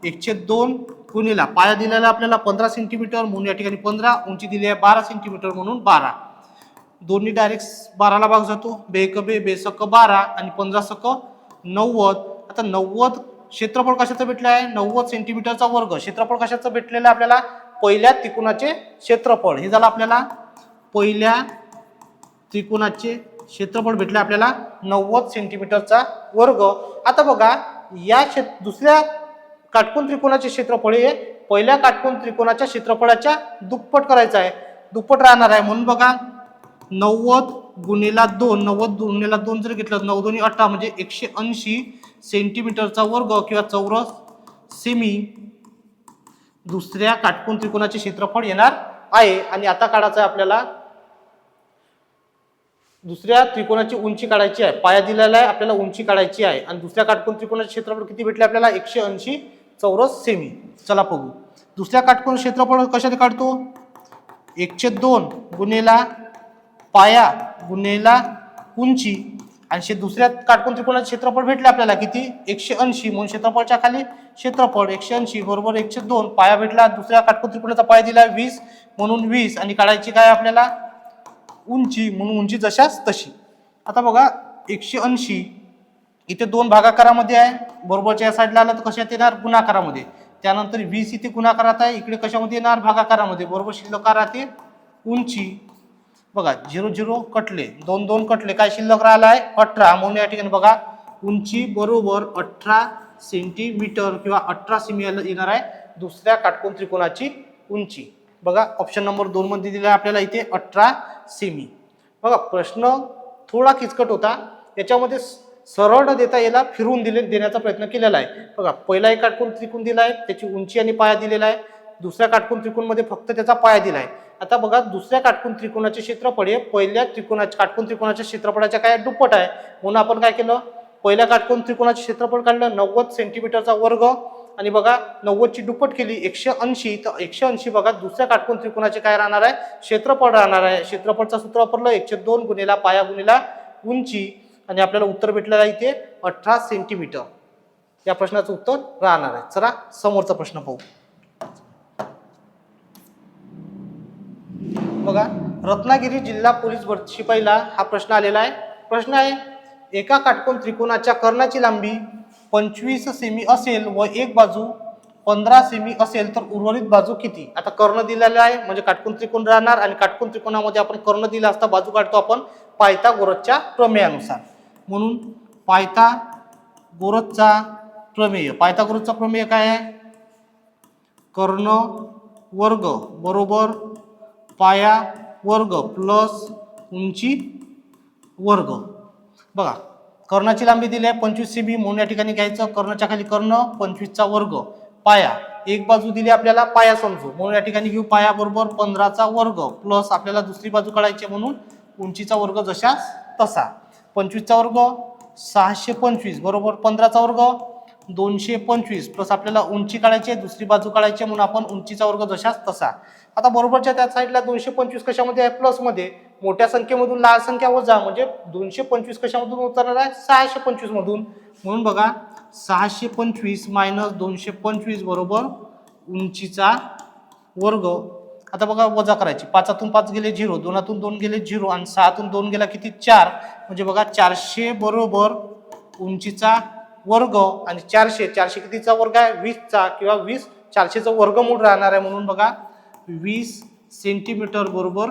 Speaker 1: 1/2 गुणेला पाया दिलेला आपल्याला 15 सेंटीमीटर, म्हणून या ठिकाणी 15, उंची दिली आहे 12 सेंटीमीटर म्हणून 12. दोन्ही डायरेक्ट 12ला भाग जातो. बेक बे बेसक 12 आणि 15 सक 90. आता 90 क्षेत्रफळ कशाचं भेटलं आहे, 90 सेंटीमीटरचा वर्ग. क्षेत्रफळ कशाचं भेटलेलं आहे आपल्याला, पहिल्या त्रिकोणाचे क्षेत्रफळ. हे झालं आपल्याला पहिल्या त्रिकोणाचे क्षेत्रफळ भेटले आपल्याला 90 सेंटीमीटरचा वर्ग. आता बघा या दुसऱ्या काटकोन त्रिकोणाचे क्षेत्रफळ हे पहिल्या काटकोन त्रिकोणाच्या क्षेत्रफळाच्या दुप्पट करायचं आहे, दुप्पट राहणार आहे. म्हणून बघा 90 गुणेला 2, 90 गुणेला 2 जर घेतलं 9 2 18 म्हणजे 180 सेंटीमीटरचा वर्ग किंवा चौरस सेमी दुसऱ्या काटकोन त्रिकोणाचे क्षेत्रफळ येणार आहे. आणि आता काढायचं आहे आपल्याला दुसऱ्या त्रिकोणाची उंची काढायची आहे. पाया दिलेला आहे आपल्याला, उंची काढायची आहे. आणि दुसऱ्या काटकोन त्रिकोणाचे क्षेत्रफळ किती भेटले आपल्याला, 180 चौरस सेमी. चला बघू दुसऱ्या काटकोन क्षेत्रफळ कशाने काढतो, 1/2 गुणेला पाया गुणेला उंची. आणि दुसऱ्या काटकोन त्रिकोणाचे क्षेत्रफळ भेटले आपल्याला किती, 180. म्हणून क्षेत्रफळच्या खाली क्षेत्रफळ 180 बरोबर 1/2. पाया भेटला, दुसऱ्या काटकोन त्रिकोणाचा पाया दिला 20 म्हणून 20. आणि काढायची काय आपल्याला उंची, म्हणून उंची जशाच तशी. आता बघा 180 इथे 2 भागाकारामध्ये आहे, बरोबरच्या या साईडला आलं तर कशात येणार, गुणाकारामध्ये. त्यानंतर 20 इथे गुणाकारात आहे, इकडे कशामध्ये येणार, भागाकारामध्ये. बरोबर शिल्लक राहते उंची. बघा 0 0 कटले, 2 2 कटले, काय शिल्लक राहिला आहे 18. म्हणून या ठिकाणी बघा उंची बरोबर 18 सेंटीमीटर किंवा 18 सेमी येणार आहे दुसऱ्या काटकोन त्रिकोणाची उंची. बघा ऑप्शन नंबर 2 मध्ये दिला आहे आपल्याला इथे 18 सेमी. बघा प्रश्न थोडा किचकट होता, याच्यामध्ये सरळ देता याला फिरून देण्याचा प्रयत्न केलेला आहे. बघा पहिला एक काटकोन त्रिकोण दिला आहे, त्याची उंची आणि पाया दिलेला आहे. दुसऱ्या काटकोन त्रिकोण मध्ये फक्त त्याचा पाया दिला आहे. आता बघा दुसऱ्या काटकोन त्रिकोणाचे क्षेत्रफळ हे पहिल्या काटकोन त्रिकोणाच्या क्षेत्रफळाच्या काय दुप्पट आहे. म्हणून आपण काय केलं, पहिल्या काटकोन त्रिकोणाचे क्षेत्रफळ काढलं 90 सेंटीमीटरचा वर्ग. आणि बघा 90 ची दुप्पट केली 180. तर 180 बघा दुसऱ्या काटकोन त्रिकोणाचे काय राहणार आहे, क्षेत्रफळ राहणार आहे. क्षेत्रफळचं सूत्र वापरलं 1/2 गुणेला पाया गुणेला उंची. आणि आपल्याला उत्तर भेटलेलं आहे इथे 18 सेंटीमीटर. या प्रश्नाचं उत्तर राहणार आहे. चला समोरचा प्रश्न पाहू. बघा रत्नागिरी जिल्हा पोलीस भरती शिपाईला हा प्रश्न आलेला आहे. प्रश्न आहे, एका काटकोन त्रिकोणाच्या कर्णाची लांबी 25 सेमी असेल व एक बाजू 15 सेमी असेल तर उर्वरित बाजू किती. आता कर्ण दिलेला आहे म्हणजे काटकोन त्रिकोण राहणार. आणि काटकोन त्रिकोणामध्ये आपण कर्ण दिला असता बाजू काढतो आपण पायथागोरसच्या प्रमेयानुसार. म्हणून पायथागोरसचा प्रमेय, पायथागोरसचा प्रमेय काय आहे, कर्ण वर्ग बरोबर पाया वर्ग प्लस उंची वर्ग. बघा कर्णाची लांबी दिली आहे 25 सेमी, म्हणून या ठिकाणी घ्यायचं कर्णाच्या खाली कर्ण 25चा वर्ग पाया. एक बाजू दिली आपल्याला पाया समजू, म्हणून या ठिकाणी घेऊ पाया बरोबर 15चा वर्ग प्लस आपल्याला दुसरी बाजू काढायची म्हणून उंचीचा वर्ग जशास तसा. 25चा वर्ग 625 बरोबर 15चा वर्ग 225 प्लस आपल्याला उंची काढायची आहे, दुसरी बाजू काढायची म्हणून आपण उंचीचा वर्ग जशास तसा. आता बरोबरच्या त्या साईडला 225 कशामध्ये आहे, प्लस मध्ये. मोठ्या संख्येमधून लहान संख्या वजा म्हणजे 225 कशामधून उतरणार आहे, 625 मधून. म्हणून बघा 625 मायनस 225 बरोबर उंचीचा वर्ग. आता बघा वजा करायची, 5 5 गेले 0, 2 2 गेले 0 आणि 6 2 गेला किती 4. म्हणजे बघा 400 बरोबर उंचीचा वर्ग. आणि 400 कितीचा वर्ग आहे, 20चा किंवा 20 400चा वर्गमूळ राहणार आहे. म्हणून बघा 20 सेंटीमीटर बरोबर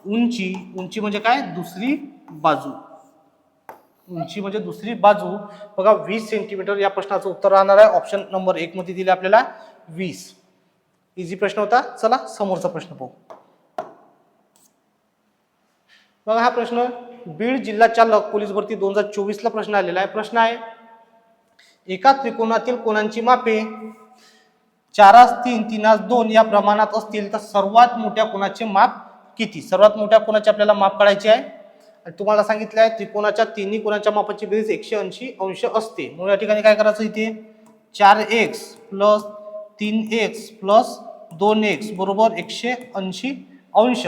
Speaker 1: उंची. उंची म्हणजे काय, दुसरी बाजू. उंची म्हणजे दुसरी बाजू. बघा 20 सेंटीमीटर या प्रश्नाचं उत्तर राहणार आहे. ऑप्शन नंबर 1 मध्ये दिले आपल्याला 20. इझी प्रश्न होता. चला समोरचा प्रश्न पाहू. बघा हा प्रश्न बीड जिल्हा चालक पोलीस भरती 2024 ला प्रश्न आलेला आहे. प्रश्न आहे, एका त्रिकोणातील कोणांची मापे 4:3 3:2 या प्रमाणात असतील तर सर्वात मोठ्या कोणाचे माप किती. सर्वात मोठ्या कोणाचे आपल्याला माप काढायचे आहे. आणि तुम्हाला सांगितलं आहे त्रिकोणाच्या तिन्ही कोणाच्या मापाची बेरीज 180 अंश असते. म्हणून या ठिकाणी काय करायचं, इथे 4x plus 3x plus 2x बरोबर 180 अंश.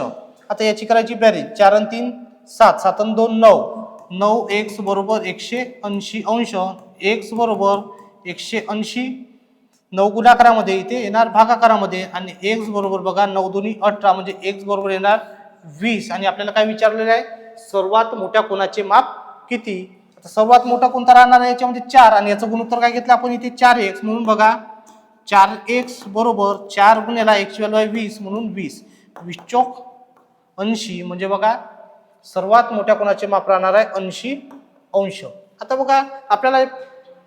Speaker 1: आता याची करायची बेरीज. 4 आणि 3 7, 7 आणि 2 9, 9x बरोबर 180 अंश. x बरोबर 180, 9 गुणाकारामध्ये इथे येणार भागाकारामध्ये, आणि x बरोबर बघा 9 दुनी 18 म्हणजे x बरोबर येणार 20. आणि आपल्याला काय विचारलेलं आहे, सर्वात मोठ्या कोणाचे माप किती. आता सर्वात मोठा कोणता राहणार आहे याच्यामध्ये 4, आणि याचं गुणोत्तर काय घेतलं आपण इथे 4x, म्हणून बघा 4x बरोबर 4 गुणिले x व्हॅल्यू 20 म्हणून 20. 20 चौक 80 म्हणजे बघा सर्वात मोठ्या कोणाचे माप राहणार आहे 80 अंश. आता बघा आपल्याला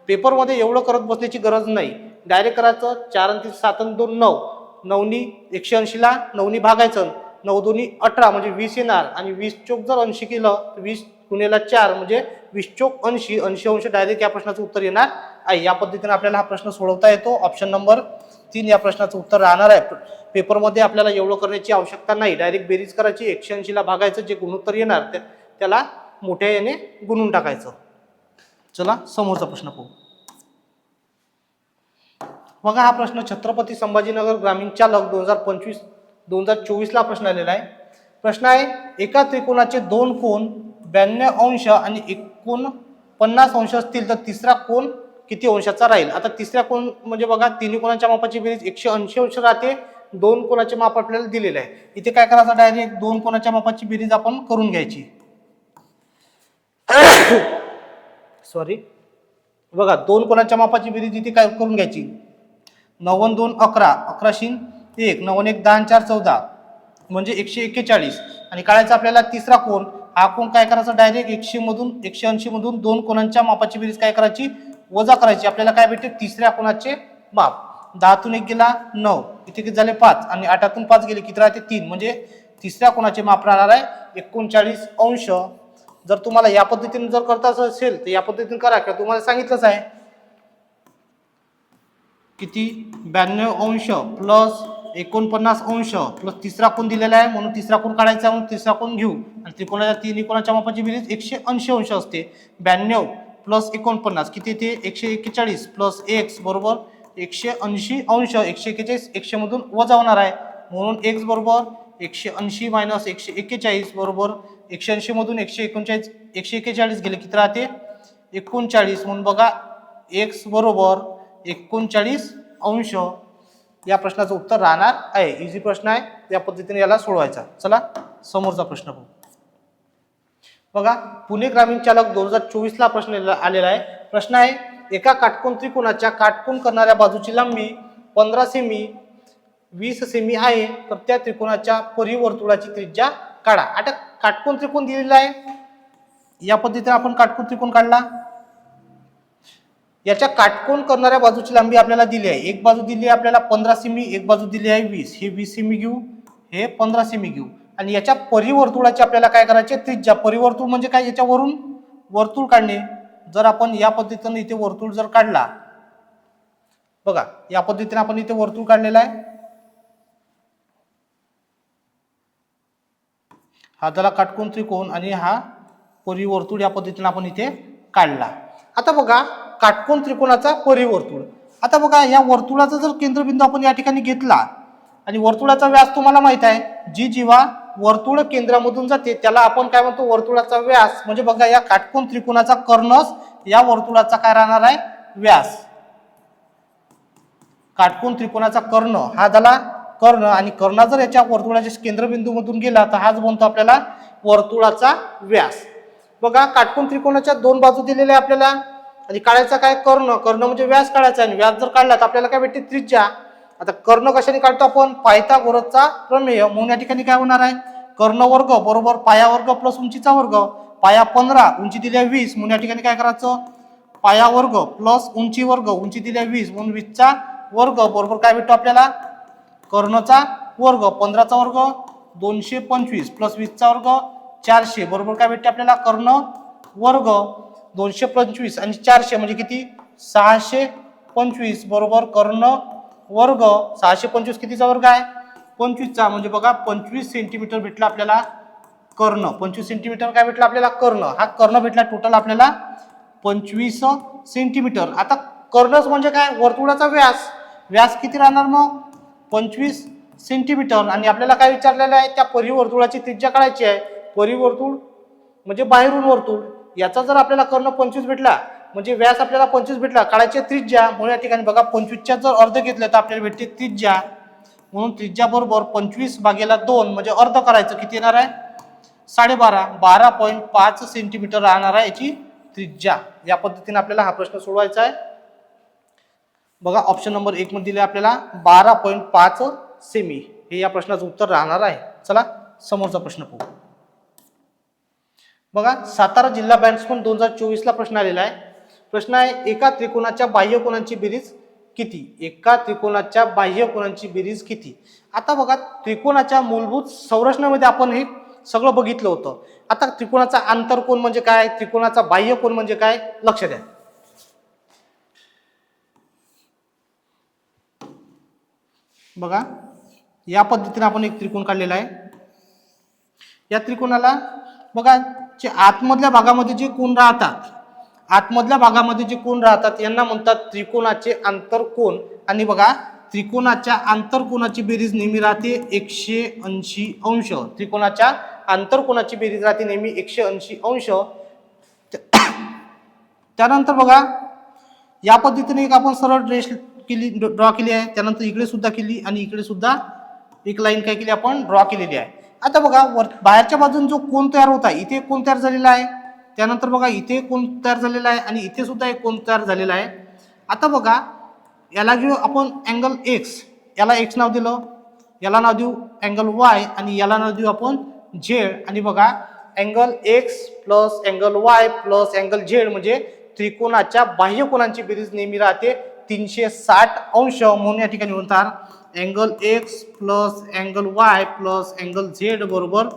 Speaker 1: पेपरमध्ये एवढं करत बसण्याची गरज नाही, डायरेक्ट करायचं. 4 आणि 3 7 आणि 2 9, 9नी 180ला 9नी भागायचं, 9 दुनी 18 म्हणजे 20 येणार, आणि 20 चौक जर 80 केलं तर 20 गुणिले 4 म्हणजे 20 चौक 80, 80 अंश डायरेक्ट या प्रश्नाचं उत्तर येणार आहे. या पद्धतीने आपल्याला हा प्रश्न सोडवता येतो. ऑप्शन नंबर 3 या प्रश्नाचं उत्तर राहणार आहे. पेपरमध्ये आपल्याला एवढं करण्याची आवश्यकता नाही, डायरेक्ट बेरीज करायची, 180ला भागायचं, जे गुणोत्तर येणार त्याला मोठ्या याने गुणून टाकायचं. चला समोरचा प्रश्न पाहू. बघा हा प्रश्न छत्रपती संभाजीनगर ग्रामीण चालक 2024 ला प्रश्न आलेला आहे. प्रश्न आहे, एका त्रिकोणाचे दोन कोण 92 अंश आणि 49 अंश असतील तर तिसरा कोण किती अंशाचा राहील. आता तिसऱ्या कोण म्हणजे बघा तिन्ही कोणाच्या मापाची बेरीज 180 अंश राहते. दोन कोणाचे माप आपल्याला दिलेले आहे. इथे काय करायचं, डायरेक्ट दोन कोणाच्या मापाची बेरीज आपण करून घ्यायची. सॉरी, बघा दोन कोणाच्या मापाची बेरीज इथे काय करून घ्यायची. 9 2 11, 11 1, 9 1 10 4 14 म्हणजे 141. आणि काढायचा आपल्याला तिसरा कोण. हा कोण काय करायचा, डायरेक्ट 180 मधून दोन कोणांच्या मापाची बेरीज काय करायची, वजा करायची. आपल्याला काय भेटते, तिसऱ्या कोणाचे माप. 10 तून 1 गेला 9, इथे किती झाले 5, आणि 8 तून 5 गेले किती राहते 3, म्हणजे तिसऱ्या कोणाचे माप राहणार आहे 39 अंश. जर तुम्हाला या पद्धतीने जर करता असेल तर या पद्धतीने करा, किंवा तुम्हाला सांगितलंच आहे किती 92 अंश प्लस 49 अंश प्लस तिसरा कोण दिलेला आहे, म्हणून तिसरा कोण काढायचा, म्हणून तिसरा कोण घेऊ. आणि त्रिकोणाच्या तिन्ही कोणाच्या मापाची बेरीज 180 अंश असते. 92 प्लस 49 किती ते 141 प्लस x बरोबर 180 अंश. 141 100 मधून वजा होणार आहे, म्हणून x बरोबर 180 मायनस 141 बरोबर 180 मधून 141 गेले किती राहते 39, म्हणून बघा x बरोबर 39 अंश या प्रश्नाचं उत्तर राहणार आहे. इझी प्रश्न आहे, या पद्धतीने याला सोडवायचा. चला समोरचा प्रश्न पाहू. बघा पुणे ग्रामीण चालक 2024 ला प्रश्न आलेला आहे. प्रश्न आहे, एका काटकोन त्रिकोणाच्या काटकोन करणाऱ्या बाजूची लांबी 15 सेमी 20 सेमी आहे, तर त्या त्रिकोणाच्या परिवर्तुळाची त्रिज्या काढा. आता काटकोन त्रिकोण दिलेला आहे, या पद्धतीने आपण काटकोन त्रिकोण काढला. याच्या काटकोन करणाऱ्या बाजूची लांबी आपल्याला दिली आहे. एक बाजू दिली आहे आपल्याला 15 सेमी, एक बाजू दिली आहे 20. हे 20 सेमी घेऊ, हे 15 सेमी घेऊ. आणि याच्या परिवर्तुळाची आपल्याला काय करायचे, त्रिज्या. परिवर्तुळ म्हणजे काय, याच्यावरून वर्तुळ काढणे. जर आपण या पद्धतीने इथे वर्तुळ जर काढला, बघा या पद्धतीने आपण इथे वर्तुळ काढलेला आहे. हा झाला काटकोन त्रिकोण आणि हा परिवर्तुळ या पद्धतीने आपण इथे काढला. आता बघा काटकोन त्रिकोणाचा परिवर्तुळ. आता बघा या वर्तुळाचा जर केंद्रबिंदू आपण या ठिकाणी घेतला आणि वर्तुळाचा व्यास तुम्हाला माहित आहे, जी जेव्हा वर्तुळ केंद्रामधून जाते त्याला आपण काय म्हणतो, वर्तुळाचा व्यास. म्हणजे बघा या काटकोन त्रिकोणाचा कर्णच या वर्तुळाचा काय राहणार आहे, व्यास. काटकोन त्रिकोणाचा कर्ण हा झाला कर्ण, आणि कर्ण जर याच्या वर्तुळाच्या केंद्रबिंदू मधून गेला तर हाच बनतो आपल्याला वर्तुळाचा व्यास. बघा काटकोन त्रिकोणाच्या दोन बाजू दिलेल्या आहे आपल्याला, आणि काढायचा काय, कर्ण. कर्ण म्हणजे व्यास काढायचा, आणि व्यास जर काढला तर आपल्याला काय भेटते, त्रिज्या. आता कर्ण कशाने काढतो आपण, पायथागोरसचा प्रमेय. म्हणून या ठिकाणी काय होणार आहे, कर्ण वर्ग बरोबर पाया वर्ग प्लस उंचीचा वर्ग. पाया 15, उंची दिली आहे 20, म्हणून या ठिकाणी काय करायचं, पाया वर्ग प्लस उंची वर्ग. उंची दिली आहे 20 म्हणून 20 चा वर्ग बरोबर काय भेटतो आपल्याला, कर्णचा वर्ग. 15 चा वर्ग 225 प्लस 20 चा वर्ग 400 बरोबर काय भेटते आपल्याला, कर्ण वर्ग. 225 आणि 400 म्हणजे किती, 625 बरोबर कर्ण वर्ग. 625 कितीचा वर्ग आहे, 25 चा. म्हणजे बघा 25 सेंटीमीटर भेटला आपल्याला कर्ण. 25 सेंटीमीटर काय भेटला आपल्याला, कर्ण. हा कर्ण भेटला टोटल आपल्याला 25 सेंटीमीटर. आता कर्णस म्हणजे काय, वर्तुळाचा व्यास. व्यास किती राहणार मग, 25 सेंटीमीटर. आणि आपल्याला काय विचारलेलं आहे, त्या परिवर्तुळाची त्रिज्या काढायची आहे. परिवर्तुळ म्हणजे बाहेरून वर्तुळ, याचा जर आपल्याला कर्ण 25 भेटला म्हणजे व्यास आपल्याला 25 भेटला, काढायची त्रिज्या. म्हणून या ठिकाणी बघा 25च्या जर अर्ध घेतलं तर आपल्याला भेटते त्रिज्या. म्हणून त्रिज्या बरोबर 25/2 म्हणजे अर्ध करायचं, किती येणार आहे 12.5. 12.5 सेंटीमीटर राहणार आहे याची त्रिज्या. या पद्धतीने आपल्याला हा प्रश्न सोडवायचा आहे. बघा ऑप्शन नंबर 1 मध्ये दिले आपल्याला 12.5 सेमी, हे या प्रश्नाचं उत्तर राहणार आहे. चला समोरचा प्रश्न पाहू. बघा सातारा जिल्हा बॅट्समन 2024 ला प्रश्न आलेला आहे. प्रश्न आहे, एका त्रिकोणाच्या बाह्य कोनांची बेरीज किती. एका त्रिकोणाच्या बाह्य कोनांची बेरीज किती. आता बघा त्रिकोणाच्या मूलभूत संरचनेमध्ये आपण हे सगळं बघितलं होतं. आता त्रिकोणाचा आंतरकोन म्हणजे काय, त्रिकोणाचा बाह्य कोन म्हणजे काय, लक्ष द्या. बघा या पद्धतीने आपण एक त्रिकोण काढलेला आहे. या त्रिकोणाला बघा जे आतमधल्या भागामध्ये जे कोन राहतात, आतमधल्या भागामध्ये जे कोन राहतात यांना म्हणतात त्रिकोणाचे आंतरकोन. आणि बघा त्रिकोणाच्या आंतरकोनाची बेरीज नेहमी राहते 180 अंश. त्रिकोणाच्या आंतरकोनाची बेरीज राहते नेहमी 180 अंश. त्यानंतर बघा या पद्धतीने एक आपण सरळ रेष केली, ड्रॉ केली आहे. त्यानंतर इकडे सुद्धा केली आणि इकडे सुद्धा एक लाईन काय केली आपण, ड्रॉ केलेली आहे. आता बघा बाहेरच्या बाजून जो कोन तयार होता, इथे कोन तयार झालेला आहे. त्यानंतर बघा इथे कोन तयार झालेला आहे आणि इथे सुद्धा एक कोन तयार झालेला आहे. आता बघा याला घेऊ आपण अँगल x, याला x नाव दिलं, याला नाव देऊ अँगल y आणि याला नाव देऊ आपण z. आणि बघा angle x plus angle y plus angle z म्हणजे त्रिकोणाच्या बाह्य कोनांची बेरीज नेहमी राहते 360 अंश. म्हणून या ठिकाणी म्हणतात angle x plus angle y plus angle z बरोबर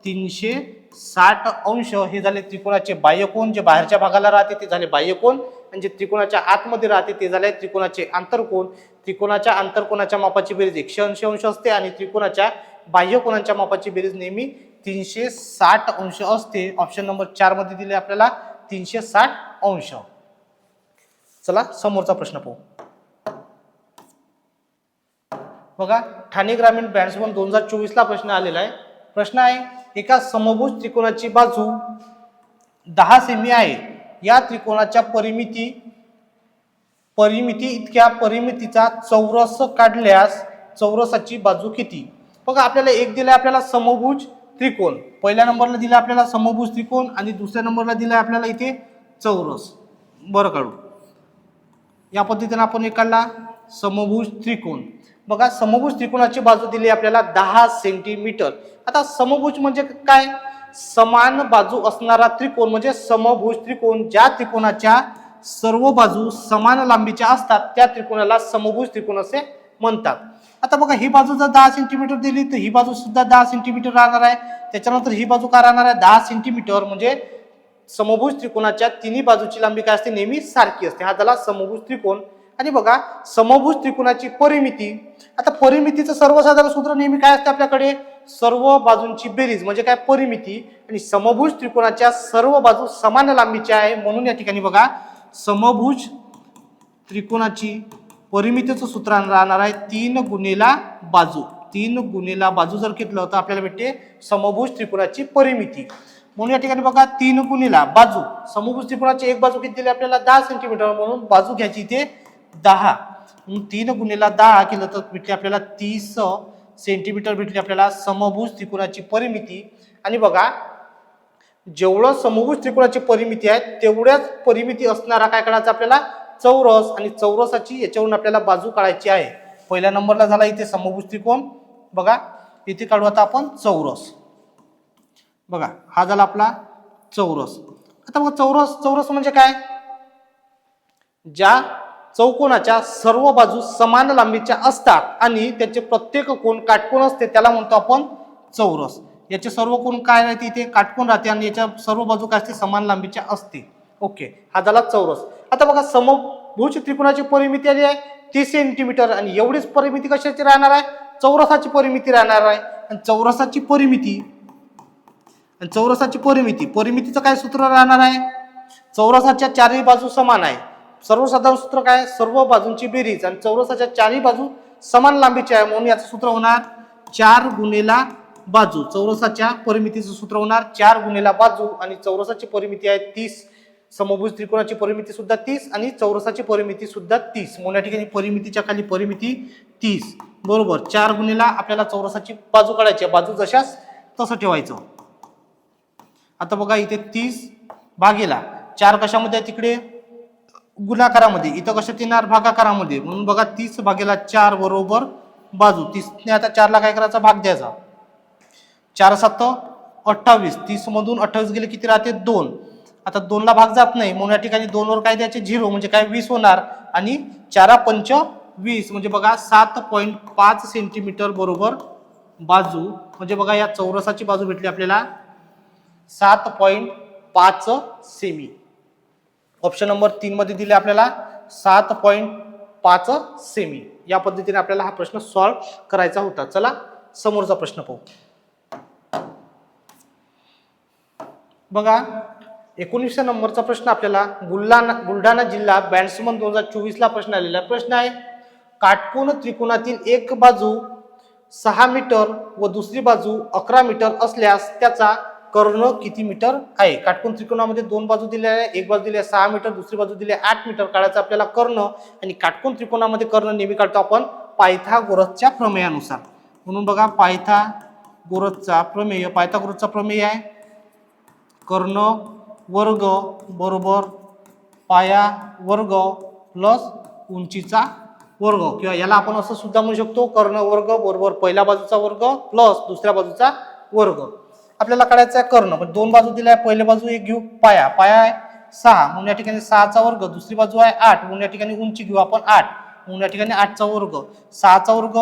Speaker 1: 360 अंश. हे झाले त्रिकोणाचे बाह्य कोन. जे बाहेरच्या भागाला राहते ते झाले बाह्य कोन, आणि जे त्रिकोणाच्या आतमध्ये राहते ते झाले त्रिकोणाचे आंतरकोन. त्रिकोणाच्या आंतरकोनाच्या मापाची बेरीज 180 अंश असते आणि त्रिकोणाच्या बाह्य कोनांच्या मापाची बेरीज नेहमी 360 अंश असते. ऑप्शन नंबर 4 मध्ये दिले आपल्याला 360 अंश. चला समोरचा प्रश्न पाहू. बघा ठाणे ग्रामीण बॅट्समन 2024 ला प्रश्न आलेला आहे. प्रश्न आहे, एका समभुज त्रिकोणाची बाजू 10 सेमी आहे. या त्रिकोणाच्या परिमिती इतक्या परिमितीचा चौरस काढल्यास चौरसाची बाजू किती. बघा आपल्याला एक दिलाय आपल्याला समभुज त्रिकोण, पहिल्या नंबरला दिला आपल्याला समभुज त्रिकोण आणि दुसऱ्या नंबरला दिलाय आपल्याला इथे चौरस. बरं काढू, या पद्धतीने आपण एक काढला समभुज त्रिकोण. बघा समभुज त्रिकोणाची बाजू दिली आपल्याला 10 सेंटीमीटर. आता समभुज म्हणजे काय, समान बाजू असणारा त्रिकोण म्हणजे समभुज त्रिकोण. ज्या त्रिकोणाच्या सर्व बाजू समान लांबीच्या असतात त्या त्रिकोणाला समभुज त्रिकोण असे म्हणतात. आता बघा ही बाजू जर 10 सेंटीमीटर दिली तर ही बाजू सुद्धा 10 सेंटीमीटर राहणार आहे. त्याच्यानंतर ही बाजू काय राहणार आहे 10 सेंटीमीटर. म्हणजे समभुज त्रिकोणाच्या तिन्ही बाजूची लांबी काय असते, नेहमी सारखी असते. हा झाला समभुज त्रिकोण. आणि बघा समभुज त्रिकोणाची परिमिती. आता परिमितीचं सर्वसाधारण सूत्र नेहमी काय असते आपल्याकडे, सर्व बाजूंची बेरीज म्हणजे काय परिमिती. आणि समभुज त्रिकोणाच्या सर्व बाजू समान लांबीच्या आहे म्हणून या ठिकाणी बघा समभुज त्रिकोणाची परिमितीचं सूत्र राहणार आहे 3 गुणिला बाजू. 3 गुणिला बाजू जर घेतलं तर आपल्याला भेटते समभुज त्रिकोणाची परिमिती. म्हणून या ठिकाणी बघा 3 गुणिला बाजू. समभुज त्रिकोणाची एक बाजू किती दिली आपल्याला 10 सेंटीमीटर, म्हणून बाजू घ्यायची इथे 10. 3 गुणिला 10 केलं तर भेटली आपल्याला 30 सेंटीमीटर भेटली आपल्याला समभुज त्रिकोणाची परिमिती. आणि बघा जेवढं समभुज त्रिकोणाची परिमिती आहे तेवढ्याच परिमिती असणारा काय काढायचा आपल्याला चौरस. आणि चौरसाची याच्यावरून आपल्याला बाजू काढायची आहे. पहिल्या नंबरला झाला इथे समभुज त्रिकोण. बघा इथे काढू आता आपण चौरस. बघा हा झाला आपला चौरस. आता बघा चौरस म्हणजे काय, ज्या चौकोनाच्या सर्व बाजू समान लांबीच्या असतात आणि त्याचे प्रत्येक कोन काटकोन असते त्याला म्हणतो आपण चौरस. याचे सर्व कोन काय राहते, इथे काटकोन राहते आणि याच्या सर्व बाजू काय असते समान लांबीच्या असते. ओके, हा झाला चौरस. आता बघा समभुज त्रिकोणाची परिमिती आली आहे 30 सेंटीमीटर आणि एवढीच परिमिती कशाची राहणार आहे, चौरसाची परिमिती राहणार आहे. आणि चौरसाची परिमितीचं काय सूत्र राहणार आहे, चौरसाच्या चारही बाजू समान आहे. सर्वसाधारण सूत्र काय, सर्व बाजूंची बेरीज आणि चौरसाच्या चारही बाजू समान लांबीची आहे म्हणून याचं सूत्र होणार 4 गुणिला बाजू. चौरसाच्या परिमितीचं सूत्र होणार 4 गुणिला बाजू आणि चौरसाची परिमिती आहे 30. समभुज त्रिकोणाची परिमिती सुद्धा 30 आणि चौरसाची परिमिती सुद्धा 30. म्हणून या ठिकाणी परिमितीच्या खाली परिमिती 30 बरोबर 4 गुणिला आपल्याला चौरसाची बाजू काढायची आहे. बाजू जशाच तसं ठेवायचं. आता बघा इथे 30 भागेला 4 कशामध्ये आहे तिकडे गुणाकारामध्ये, इथं कशात येणार भागाकारामध्ये. म्हणून बघा 30 भागेला 4 बरोबर बाजू. 30 ने आता 4 ला काय करायचा भाग द्यायचा. 4 7 28. 30 मधून 28 गेले किती राहते 2. आता 2 ला भाग जात नाही म्हणून या ठिकाणी 2 वर काय द्यायचे 0 म्हणजे काय 20 होणार आणि 4 5 20 म्हणजे बघा 7.5 सेंटीमीटर बरोबर बाजू. म्हणजे बघा या चौरसाची बाजू भेटली आपल्याला 7.5 सेमी. ऑप्शन नंबर 3 मध्ये दिले आपल्याला 7.5 सेमी. या पद्धतीने आपल्याला हा प्रश्न सॉल्व्ह करायचा होता. चला समोरचा प्रश्न पाहू. बघा 19 नंबरचा प्रश्न आपल्याला बुलढाणा जिल्हा बॅट्समन 2024 ला प्रश्न आलेला. प्रश्न आहे काटकोन त्रिकोणातील एक बाजू 6 मीटर व दुसरी बाजू 11 मीटर असल्यास त्याचा कर्ण किती मीटर आहे. काटकोन त्रिकोणामध्ये दोन बाजू दिल्या आहे, एक बाजू दिली आहे 6 मीटर, दुसरी बाजू दिली आहे 8 मीटर. काढायचा आपल्याला कर्ण आणि काटकोन त्रिकोणामध्ये कर्ण नेहमी काढतो आपण पायथागोरसच्या प्रमेयानुसार. म्हणून बघा पायथागोरसचा प्रमेय आहे कर्ण वर्ग बरोबर पाया वर्ग प्लस उंचीचा वर्ग, किंवा याला आपण असं सुद्धा म्हणू शकतो कर्ण वर्ग बरोबर पहिल्या बाजूचा वर्ग प्लस दुसऱ्या बाजूचा वर्ग. आपल्याला काढायचा आहे कर्ण, पण दोन बाजू दिल्या आहे, पहिली बाजू एक घेऊ पाया आहे 6 म्हणून या ठिकाणी 6 चा वर्ग, दुसरी बाजू आहे 8 म्हणून या ठिकाणी उंची घेऊ आपण 8 म्हणून या ठिकाणी 8 चा वर्ग, 6 चा वर्ग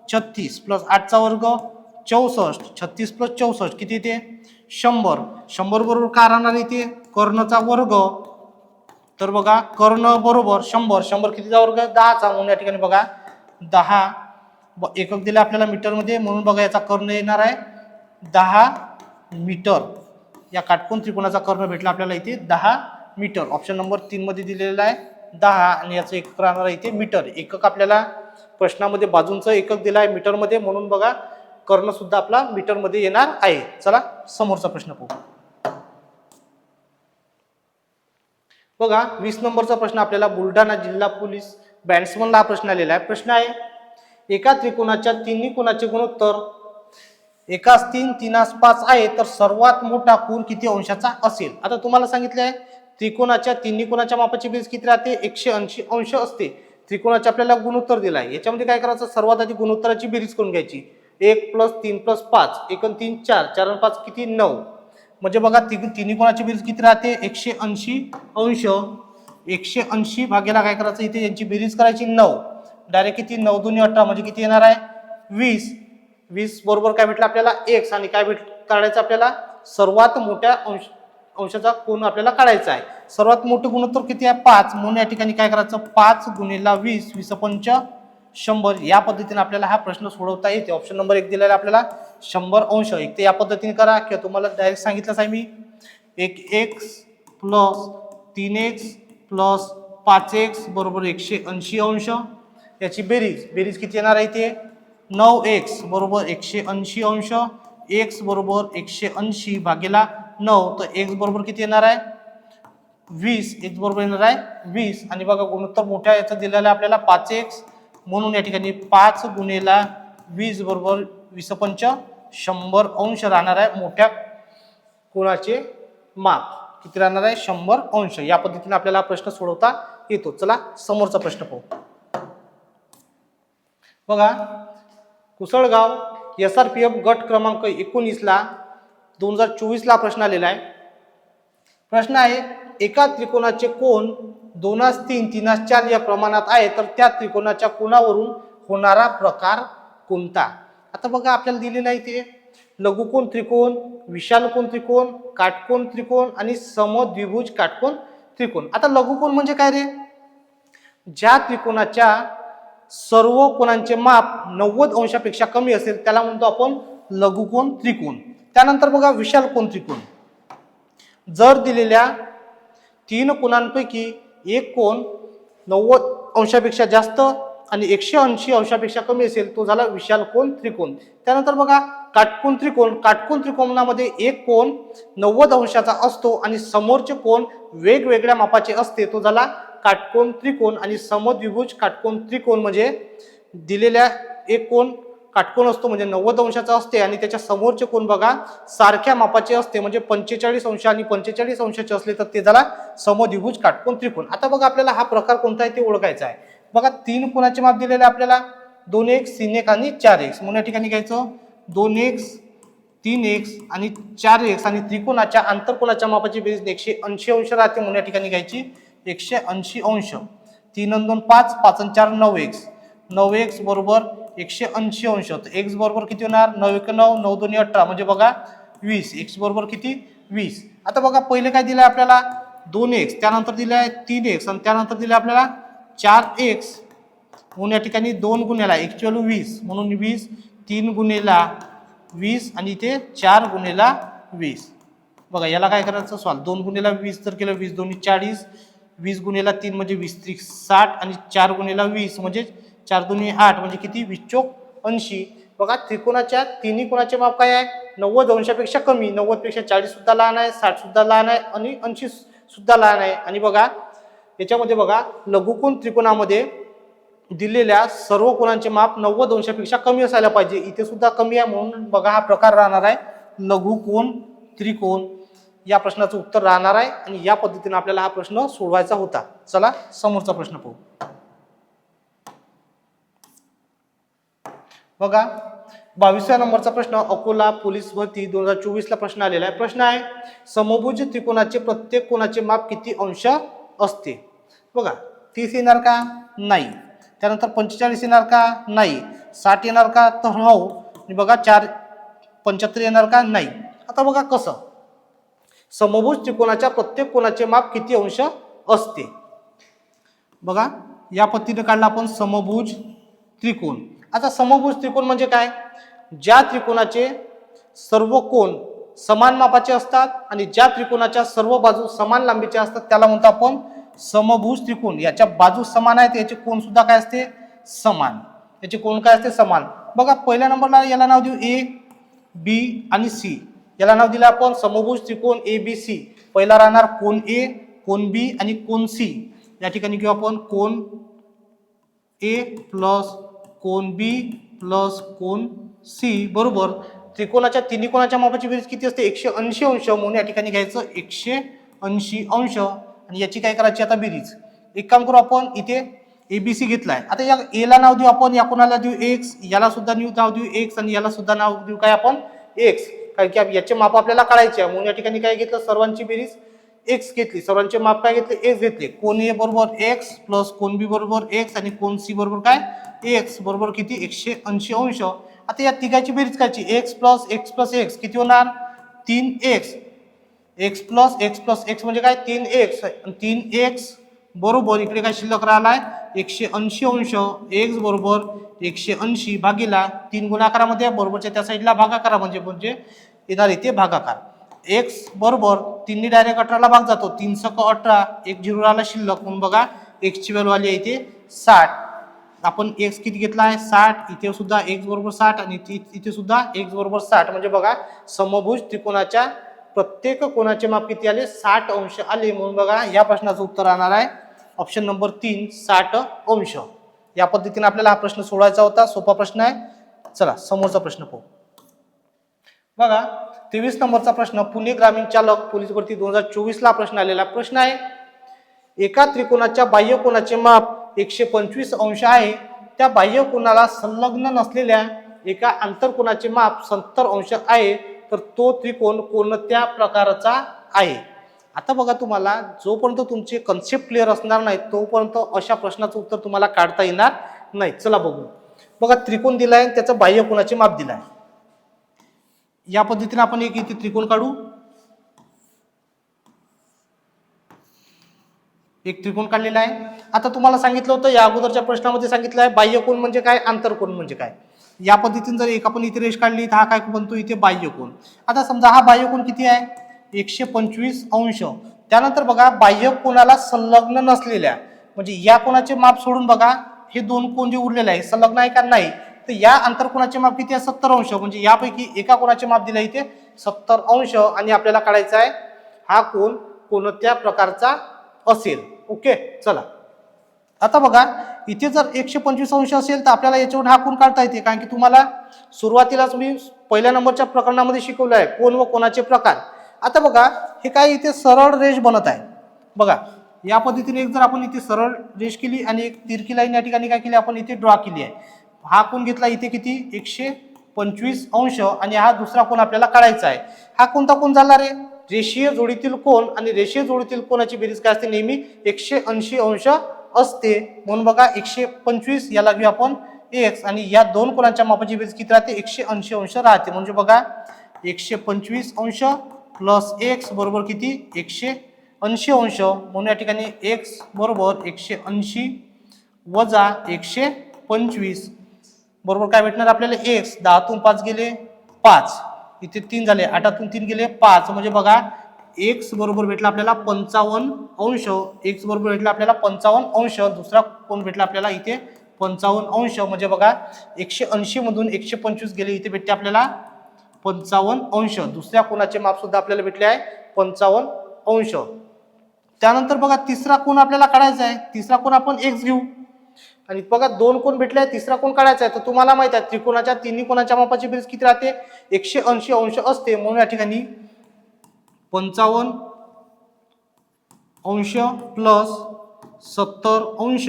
Speaker 1: 36 प्लस 8 चा वर्ग 64, 36 प्लस 64 किती येते 100. 100 बरोबर काय राहणार इथे कर्णचा वर्ग. तर बघा कर्ण बरोबर 100, 100 कितीचा वर्ग 10 चा म्हणून या ठिकाणी बघा 10 एकक दिले आपल्याला मीटर मध्ये म्हणून बघा याचा कर्ण येणार आहे 10 मीटर. या काटकोन त्रिकोणाचा कर्ण भेटला आपल्याला इथे 10 मीटर. ऑप्शन नंबर 3 मध्ये दिलेला आहे 10 आणि याचं एकक राहणार आहे इथे मीटर. एकक आपल्याला प्रश्नामध्ये बाजूंचं एकक दिलं आहे मीटर मध्ये म्हणून बघा कर्ण सुद्धा आपला मीटर मध्ये येणार आहे. चला समोरचा प्रश्न पाहू. बघा 20 नंबरचा प्रश्न आपल्याला बुलढाणा जिल्हा पोलीस बॅट्समनला हा प्रश्न आलेला आहे. प्रश्न आहे एका त्रिकोणाच्या तिन्ही कोणाचे गुणोत्तर एकास 3 3 5 आहे तर सर्वात मोठा कोन किती अंशाचा असेल. आता तुम्हाला सांगितलं आहे त्रिकोणाच्या तिन्ही कोणाच्या मापाची बेरीज किती राहते 180 अंश असते. त्रिकोणाचे आपल्याला गुणोत्तर दिला आहे, याच्यामध्ये काय करायचं सर्वात आधी गुणोत्तराची बेरीज करून घ्यायची. 1 + 3 + 5 1 आणि 3 4 4 आणि 5 किती 9. म्हणजे बघा तिन्ही कोणाची बेरीज किती राहते 180 अंश. 180 भागेला काय करायचं इथे यांची बेरीज करायची 9. डायरेक्ट किती 9 2 18 म्हणजे किती येणार आहे 20. 20 बरोबर काय भेटलं आपल्याला x आणि काय काढायचं आपल्याला सर्वात मोठ्या अंशाचा कोन आपल्याला काढायचा आहे. सर्वात मोठं गुणोत्तर किती आहे 5 म्हणून या ठिकाणी काय करायचं 5 × 20 20 पंच 100. या पद्धतीने आपल्याला हा प्रश्न सोडवता येते. ऑप्शन नंबर 1 दिलेला आपल्याला 100 अंश. एक ते या पद्धतीने करा किंवा तुम्हाला डायरेक्ट सांगितलंच आहे मी 1x + 3x + 5x बरोबर 180 अंश. याची बेरीज किती येणार आहे इथे 9x बरोबर 180 अंश. x बरोबर 180 भागेला 9 तर x बरोबर किती येणार आहे 20. x बरोबर येणार आहे 20 आणि बघा गुणोत्तर मोठ्या याचं दिलेलं आहे आपल्याला 5x म्हणून या ठिकाणी 5 × 20 बरोबर 20 पंच 100 अंश राहणार आहे. मोठ्या कोणाचे माप किती राहणार आहे 100 अंश. या पद्धतीने आपल्याला प्रश्न सोडवता येतो. चला समोरचा प्रश्न पाहू. बघा कुसळगाव SRPF गट क्रमांक 19 ला 2024 ला प्रश्न आलेला आहे. प्रश्न आहे एका त्रिकोणाचे कोन 2:3 3:4 या प्रमाणात आहे तर त्या त्रिकोणाच्या कोनावरून होणारा प्रकार कोणता. आता बघा आपल्याला दिलेला आहे इथे लघुकोन त्रिकोण, विशालकोन त्रिकोण, काटकोन त्रिकोण आणि समद्विभुज काटकोन त्रिकोण. आता लघुकोन म्हणजे काय रे ज्या त्रिकोणाच्या सर्व कोणांचे माप 90 अंशापेक्षा कमी असेल त्याला म्हणतो आपण लघुकोन त्रिकोण. त्यानंतर बघा विशालकोन त्रिकोण जर दिलेल्या 3 कोनांपैकी एक कोन 90 अंशापेक्षा जास्त आणि 180 अंशापेक्षा कमी असेल तो झाला विशाल कोन त्रिकोण. त्यानंतर बघा काटकोन त्रिकोण. काटकोन त्रिकोणामध्ये एक कोन 90 अंशाचा असतो आणि समोरचे कोन वेगवेगळ्या मापाचे असते तो झाला काटकोन त्रिकोण. आणि समद्विभुज काटकोन त्रिकोण म्हणजे दिलेल्या एक कोन काटकोन असतो म्हणजे 90 अंशाचा असते आणि त्याच्या समोरचे कोन बघा सारख्या मापाचे असते म्हणजे 45 अंश आणि 45 अंशाचे असले तर ते झाला समद्विभुज काटकोन त्रिकोण. आता बघा आपल्याला हा प्रकार कोणता आहे ते ओळखायचा आहे. बघा तीन कोनाचे माप दिलेले आपल्याला 2x 3x आणि 4x. म्हणून या ठिकाणी घ्यायचं 2x 3x आणि 4x आणि त्रिकोणाच्या आंतरकोनाच्या मापाची बेरीज 180 अंश राहते म्हणून या ठिकाणी घ्यायची 180 अंश. 3 आणि 2 5 5 आणि 4 9x. 9x बरोबर 180 अंश. तर x बरोबर किती होणार 9 1 9 9 2 18 म्हणजे बघा 20. x बरोबर किती 20. आता बघा पहिले काय दिलंय आपल्याला 2x त्यानंतर दिलंय 3x आणि त्यानंतर दिलंय आपल्याला 4x म्हणून या ठिकाणी 2 गुणेला x व्हॅल्यू 20 म्हणून 20 3 गुणेला 20 आणि इथे 4 गुणेला 20. बघा याला काय करायचं सॉल्व 2 गुणेला 20 जर केलं 20 दोन्ही 40 20 गुणेला 3 म्हणजे 20 3 60 आणि 4 गुणेला 20 म्हणजे 4 दोन्ही 8 म्हणजे किती 20 चौक 80. बघा त्रिकोणाच्या तिन्ही कोणाचे माप काय आहे 90 अंशापेक्षा कमी. 90 पेक्षा 40 सुद्धा लहान आहे 60 सुद्धा लहान आहे आणि 80 सुद्धा लहान आहे. आणि बघा याच्यामध्ये बघा लघुकोन त्रिकोणामध्ये दिलेल्या सर्व कोणांचे माप 90 अंशापेक्षा कमी असायला पाहिजे. इथे सुद्धा कमी आहे म्हणून बघा हा प्रकार राहणार आहे लघुकोन त्रिकोण. या प्रश्नाचं उत्तर राहणार आहे आणि या पद्धतीने आपल्याला हा प्रश्न सोडवायचा होता. चला समोरचा प्रश्न पाहू. बघा 22व्या नंबरचा प्रश्न अकोला पोलीस भरती 2024 ला प्रश्न आलेला आहे. प्रश्न आहे समभुज त्रिकोणाचे प्रत्येक कोणाचे माप किती अंश असते. बघा 30 येणार का नाही. त्यानंतर 45 येणार का नाही. 60 येणार का तर हो. आणि बघा 75 येणार का नाही. आता बघा कसं समभुज त्रिकोणाच्या प्रत्येक कोणाचे माप किती अंश असते. बघा या पद्धतीने काढला आपण समभुज त्रिकोण. आता समभुज त्रिकोण म्हणजे काय ज्या त्रिकोणाचे सर्व कोन समान मापाचे असतात आणि ज्या त्रिकोणाच्या सर्व बाजू समान लांबीच्या असतात त्याला म्हणतो आपण समभुज त्रिकोण. याच्या बाजू समान आहेत याचे कोन सुद्धा काय असते समान. याचे कोन काय असते समान. बघा पहिल्या नंबरला याला नाव देऊ ए बी आणि सी. याला नाव दिलं आपण समभुज त्रिकोण ए बी सी. पहिला राहणार कोन ए कोन बी आणि कोन सी. या ठिकाणी घेऊ आपण कोन ए प्लस कोन बी प्लस कोन सी बरोबर त्रिकोणाच्या तिन्ही कोणाच्या मापाची बेरीज किती असते 180 अंश. म्हणून या ठिकाणी घ्यायचं 180 अंश आणि याची काय करायची आता बेरीज. एक काम करू आपण इथे एबीसी घेतलाय. आता या ए ला नाव देऊ आपण या कोणाला देऊ एक्स याला सुद्धा नाव देऊ एक्स आणि याला सुद्धा नाव देऊ काय आपण एक्स. कारण की याचे माप आपल्याला काढायचे आहे म्हणून या ठिकाणी काय घेतलं सर्वांची बेरीज एक्स घेतली. सर्वांचे माप काय घेतले एक्स घेतले. कोन ए बरोबर एक्स प्लस कोन बी बरोबर एक्स आणि कोन सी बरोबर काय एक्स बरोबर किती 180 अंश. आता या तिघाची बेरीज करायची एक्स प्लस एक्स किती होणार 3x. एक्स प्लस एक्स म्हणजे काय 3x. 3x बरोबर इकडे काय शिल्लक राहिलाय 180 अंश. एक्स बरोबर 180 भागीला 3 गुणाकारामध्ये बरोबरच्या त्या साईडला भागाकार म्हणजे येणार इथे भागाकार. एक्स बरोबर 3 डायरेक्ट 18 ला भाग जातो 3 सक 18 एक झिरो राहिला शिल्लक म्हणून बघा एक्स ची व्हॅल्यू आली आहे इथे 60. आपण एक्स किती घेतला आहे 60. इथे सुद्धा एक्स बरोबर 60 आणि इथे सुद्धा एक्स बरोबर 60 म्हणजे बघा समभुज त्रिकोणाच्या प्रत्येक कोणाचे माप किती आले 60 अंश आले. म्हणून बघा या प्रश्नाचं उत्तर राहणार आहे ऑप्शन नंबर 3 60 अंश. या पद्धतीने आपल्याला हा प्रश्न सोडवायचा होता. सोपा प्रश्न आहे. चला समोरचा प्रश्न पाहू. बघा 23 नंबरचा प्रश्न पुणे ग्रामीण चालक पोलीस भरती 2024 ला प्रश्न आलेला. प्रश्न आहे एका त्रिकोणाच्या बाह्य कोनाचे माप 125 अंश आहे. त्या बाह्य कोनाला संलग्न नसलेल्या एका आंतरकोनाचे माप 70 अंश आहे. तर तो त्रिकोण कोणत्या प्रकारचा आहे. आता बघा तुम्हाला जोपर्यंत तुमचे कन्सेप्ट क्लिअर असणार नाही तोपर्यंत अशा प्रश्नाचं उत्तर तुम्हाला काढता येणार नाही. चला बघू. बघा त्रिकोण दिलाय त्याचं बाह्य कोनाचे माप दिलाय. या पद्धतीने आपण एक इथे त्रिकोण काढू. एक त्रिकोण काढलेला आहे. आता तुम्हाला सांगितलं होतं या अगोदरच्या प्रश्नामध्ये सांगितलं आहे बाह्य कोन म्हणजे काय आंतरकोन म्हणजे काय. या पद्धतीने जर एक आपण इथे रेष काढली तर हा काय बनतो इथे बाह्य कोन. आता समजा हा बाह्य कोन किती आहे 125 अंश. त्यानंतर बघा बाह्य कोनाला संलग्न नसलेल्या म्हणजे या कोणाचे माप सोडून बघा हे दोन कोण जे उरलेले आहे संलग्न आहे का नाही, तर या आंतरकोनाचे माप किती आहे 70 अंश, म्हणजे यापैकी एका कोणाचे माप दिले इथे 70 अंश आणि आपल्याला काढायचा आहे हा कोण कोणत्या प्रकारचा असेल. ओके चला आता बघा इथे जर 125 अंश असेल तर आपल्याला याच्यावर हा कोण काढता येते, कारण की तुम्हाला सुरुवातीलाच मी पहिल्या नंबरच्या प्रकरणामध्ये शिकवलं आहे कोण व कोणाचे प्रकार. आता बघा हे काय इथे सरळ रेष बनत आहे बघा, या पद्धतीने एक जर आपण इथे सरळ रेष केली आणि एक तिरकी लाईन या ठिकाणी काय केली आपण इथे ड्रॉ केली आहे. हा कोण घेतला इथे किती 125 अंश आणि हा दुसरा कोण आपल्याला काढायचा आहे. हा कोणता कोण झाला रे, रेषीय जोडीतील कोण आणि रेषीय जोडीतील कोणाची बेरीज काय असते नेहमी 180 अंश असते. म्हणून बघा 125 याला घेऊ आपण x आणि या दोन कोणाच्या मापाची बेरीज किती राहते 180 अंश राहते. म्हणजे बघा 125 अंश प्लस x बरोबर किती 180 अंश, म्हणून या ठिकाणी x बरोबर 180 वजा 125 बरोबर काय भेटणार आपल्याला x. 10 तून 5 गेले 5, इथे 3 झाले, 8 3 गेले 5, म्हणजे बघा x बरोबर भेटला आपल्याला 55 अंश, x बरोबर भेटला आपल्याला 55 अंश, दुसरा कोण भेटला आपल्याला इथे 55 अंश. म्हणजे बघा 180 मधून 125 गेले इथे भेटते आपल्याला 55 अंश. दुसऱ्या कोणाचे माप सुद्धा आपल्याला भेटले आहे 55 अंश. त्यानंतर बघा तिसरा कोण आपल्याला काढायचा आहे, तिसरा कोण आपण x घेऊ आणि बघा दोन कोण भेटले आहे, तिसरा कोण काढायचा आहे. तर तुम्हाला माहित आहे त्रिकोणाच्या तिन्ही कोणाच्या मापाची बेरीज किती राहते 180 अंश असते. म्हणून या ठिकाणी 55 अंश प्लस 70 अंश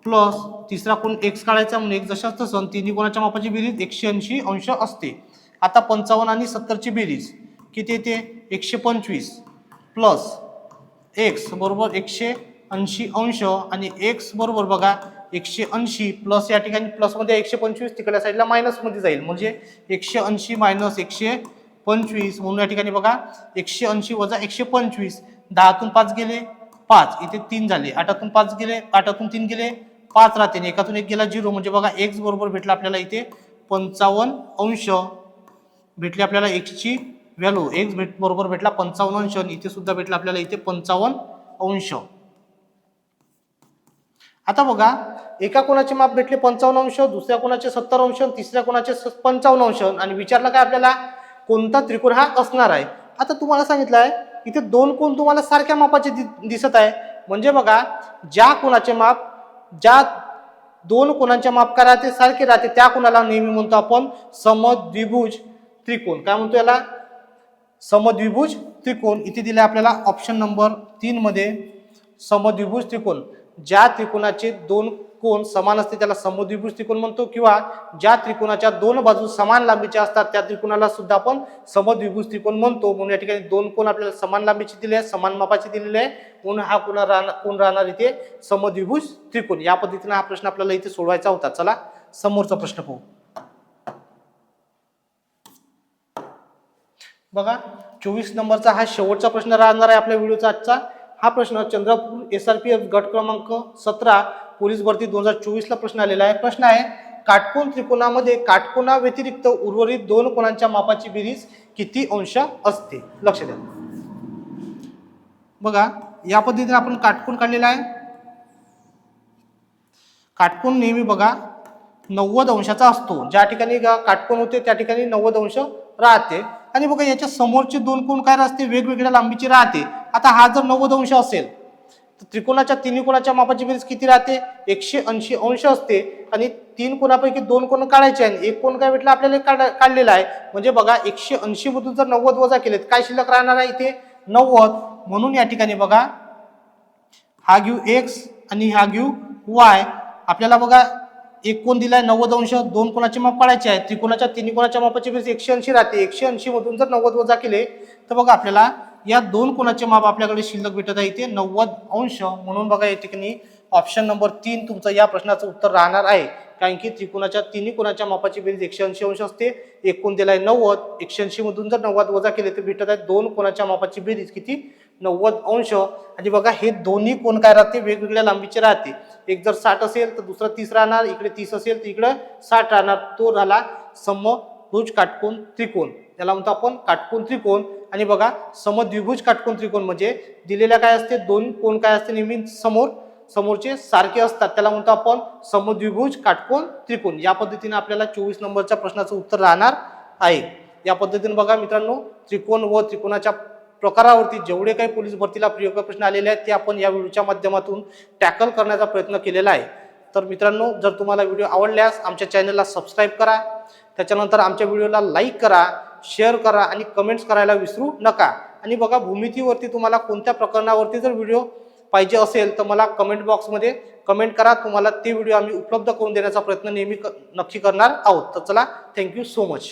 Speaker 1: प्लस तिसरा कोण x काढायचा म्हणून एक जशाच तसं तिन्ही कोणाच्या मापाची बेरीज 180 अंश असते. आता 55 आणि 70 ची बेरीज किती येते 125 प्लस x बरोबर 180 अंश आणि x बरोबर बघा 180 प्लस या ठिकाणी प्लस मध्ये 125 तिकडल्या साईडला मायनस मध्ये जाईल, म्हणजे 180 मायनस 125 म्हणून या ठिकाणी बघा 180 वजा 125, 10 तून 5 गेले 5, इथे 3 झाले, 8 5 गेले 8 3 गेले 5 राहते, एकातून एक गेला 0, म्हणजे बघा x बरोबर भेटला आपल्याला इथे 55 अंश भेटले आपल्याला x ची व्हॅल्यू, x बरोबर भेटला 55 अंश आणि इथे सुद्धा भेटला आपल्याला इथे 55 अंश. आता बघा एका कोणाचे माप भेटले 55 अंश, दुसऱ्या कोणाचे 70 अंश, तिसऱ्या कोणाचे 55 अंश आणि विचारलं काय आपल्याला कोणता त्रिकोण हा असणार आहे. आता तुम्हाला सांगितलं आहे इथे दोन कोण तुम्हाला सारख्या मापाचे दिसत आहे, म्हणजे बघा ज्या कोणाचे माप ज्या दोन कोणांच्या माप काय राहते सारखे राहते त्या कोणाला नेहमी म्हणतो आपण समद्विभुज त्रिकोण. काय म्हणतो याला समद्विभुज त्रिकोण. इथे दिले आपल्याला ऑप्शन नंबर 3 मध्ये समद्विभुज त्रिकोण. ज्या त्रिकोणाचे दोन कोण समान असते त्याला समद्विभुज त्रिकोण म्हणतो, किंवा ज्या त्रिकोणाच्या दोन बाजू समान लांबीच्या असतात त्या त्रिकोणाला सुद्धा आपण समद्विभुज त्रिकोण म्हणतो. म्हणून या ठिकाणी दोन कोण आपल्याला समान लांबीचे दिले आहे, समान मापाचे दिलेले आहे, म्हणून हा कोण राहणार इथे समद्विभुज त्रिकोण. या पद्धतीने हा प्रश्न आपल्याला इथे सोडवायचा होता. चला समोरचा प्रश्न पाहू. बघा 24 नंबरचा हा शेवटचा प्रश्न राहणार आहे आपल्या व्हिडिओचा आजचा. हा प्रश्न चंद्रपूर SRPF गट क्रमांक 17 पोलीस भरती 2024 ला प्रश्न आलेला आहे. प्रश्न आहे काटकोन त्रिकोणामध्ये काटकोना व्यतिरिक्त उर्वरित दोन कोणांच्या मापाची बेरीज किती अंश असते. लक्ष द्या बघा या पद्धतीने आपण काटकोन काढलेला आहे. काटकोन नेहमी बघा 90 अंशाचा असतो. ज्या ठिकाणी काटकोन होते त्या ठिकाणी 90 अंश राहते. आणि बघा याच्या समोरचे दोन कोण काय राहते वेगवेगळ्या लांबीचे राहते. आता हा जर 90 अंश असेल तर त्रिकोणाच्या तिन्ही कोणाच्या मापाची बेरीज किती राहते 180 अंश असते. आणि तीन कोणापैकी दोन कोण काढायचे आणि एक कोण काय भेटला आपल्याला काढलेला आहे. म्हणजे बघा 180 मधून जर 90 वजा केले तर काय शिल्लक राहणार आहे इथे 90. म्हणून या ठिकाणी बघा हा घेऊ x आणि हा घेऊ y. आपल्याला बघा एक कोण दिलाय 90 अंश, दोन कोणाचे माप काढायचे आहे. त्रिकोणाच्या तिन्ही कोणाच्या मापाची बेरीज 180 राहते. 180 मधून जर 90 वजा केले तर बघा आपल्याला या दोन कोणाचे माप आपल्याकडे शिल्लक भेटत आहे इथे 90 अंश. म्हणून बघा या ठिकाणी ऑप्शन नंबर 3 तुमचं या प्रश्नाचं उत्तर राहणार आहे. कारण की त्रिकोणाच्या तिन्ही कोणाच्या मापाची बेरीज 180 अंश असते. एक कोण दिलाय 90, 180 मधून जर 90 वजा केले तर भेटत आहे दोन कोणाच्या मापाची बेरीज किती 90 अंश. आणि बघा हे दोन्ही कोण काय राहते वेगवेगळ्या लांबीचे राहते. एक जर 60 असेल तर दुसरा 30 राहणार, इकडे 30 असेल तर इकडे 60 राहणार. तो झाला समभुज काटकोन त्रिकोण, त्याला म्हणतो आपण काटकोन त्रिकोण. आणि बघा समद्विभुज काटकोन त्रिकोण म्हणजे दिलेल्या काय असते दोन कोण काय असते नेहमी समोर समोरचे सारखे असतात त्याला म्हणतो आपण समद्विभुज काटकोन त्रिकोण. या पद्धतीने आपल्याला 24 नंबरच्या प्रश्नाचं उत्तर राहणार आहे. या पद्धतीने बघा मित्रांनो, त्रिकोण व त्रिकोणाच्या प्रकारावरती जेवढे काही पोलीस भरतीला प्रिय प्रश्न आलेले आहेत ते आपण या व्हिडिओच्या माध्यमातून टॅकल करण्याचा प्रयत्न केलेला आहे. तर मित्रांनो, जर तुम्हाला व्हिडिओ आवडल्यास आमच्या चॅनलला सबस्क्राईब करा, त्याच्यानंतर आमच्या व्हिडिओला लाईक करा, शेअर करा आणि कमेंट्स करायला विसरू नका. आणि बघा, भूमितीवरती तुम्हाला कोणत्या प्रकरणावरती जर व्हिडिओ पाहिजे असेल तर मला कमेंट बॉक्समध्ये कमेंट करा. तुम्हाला ते व्हिडिओ आम्ही उपलब्ध करून देण्याचा प्रयत्न नेहमी नक्की करणार आहोत. तर चला, थँक्यू सो मच.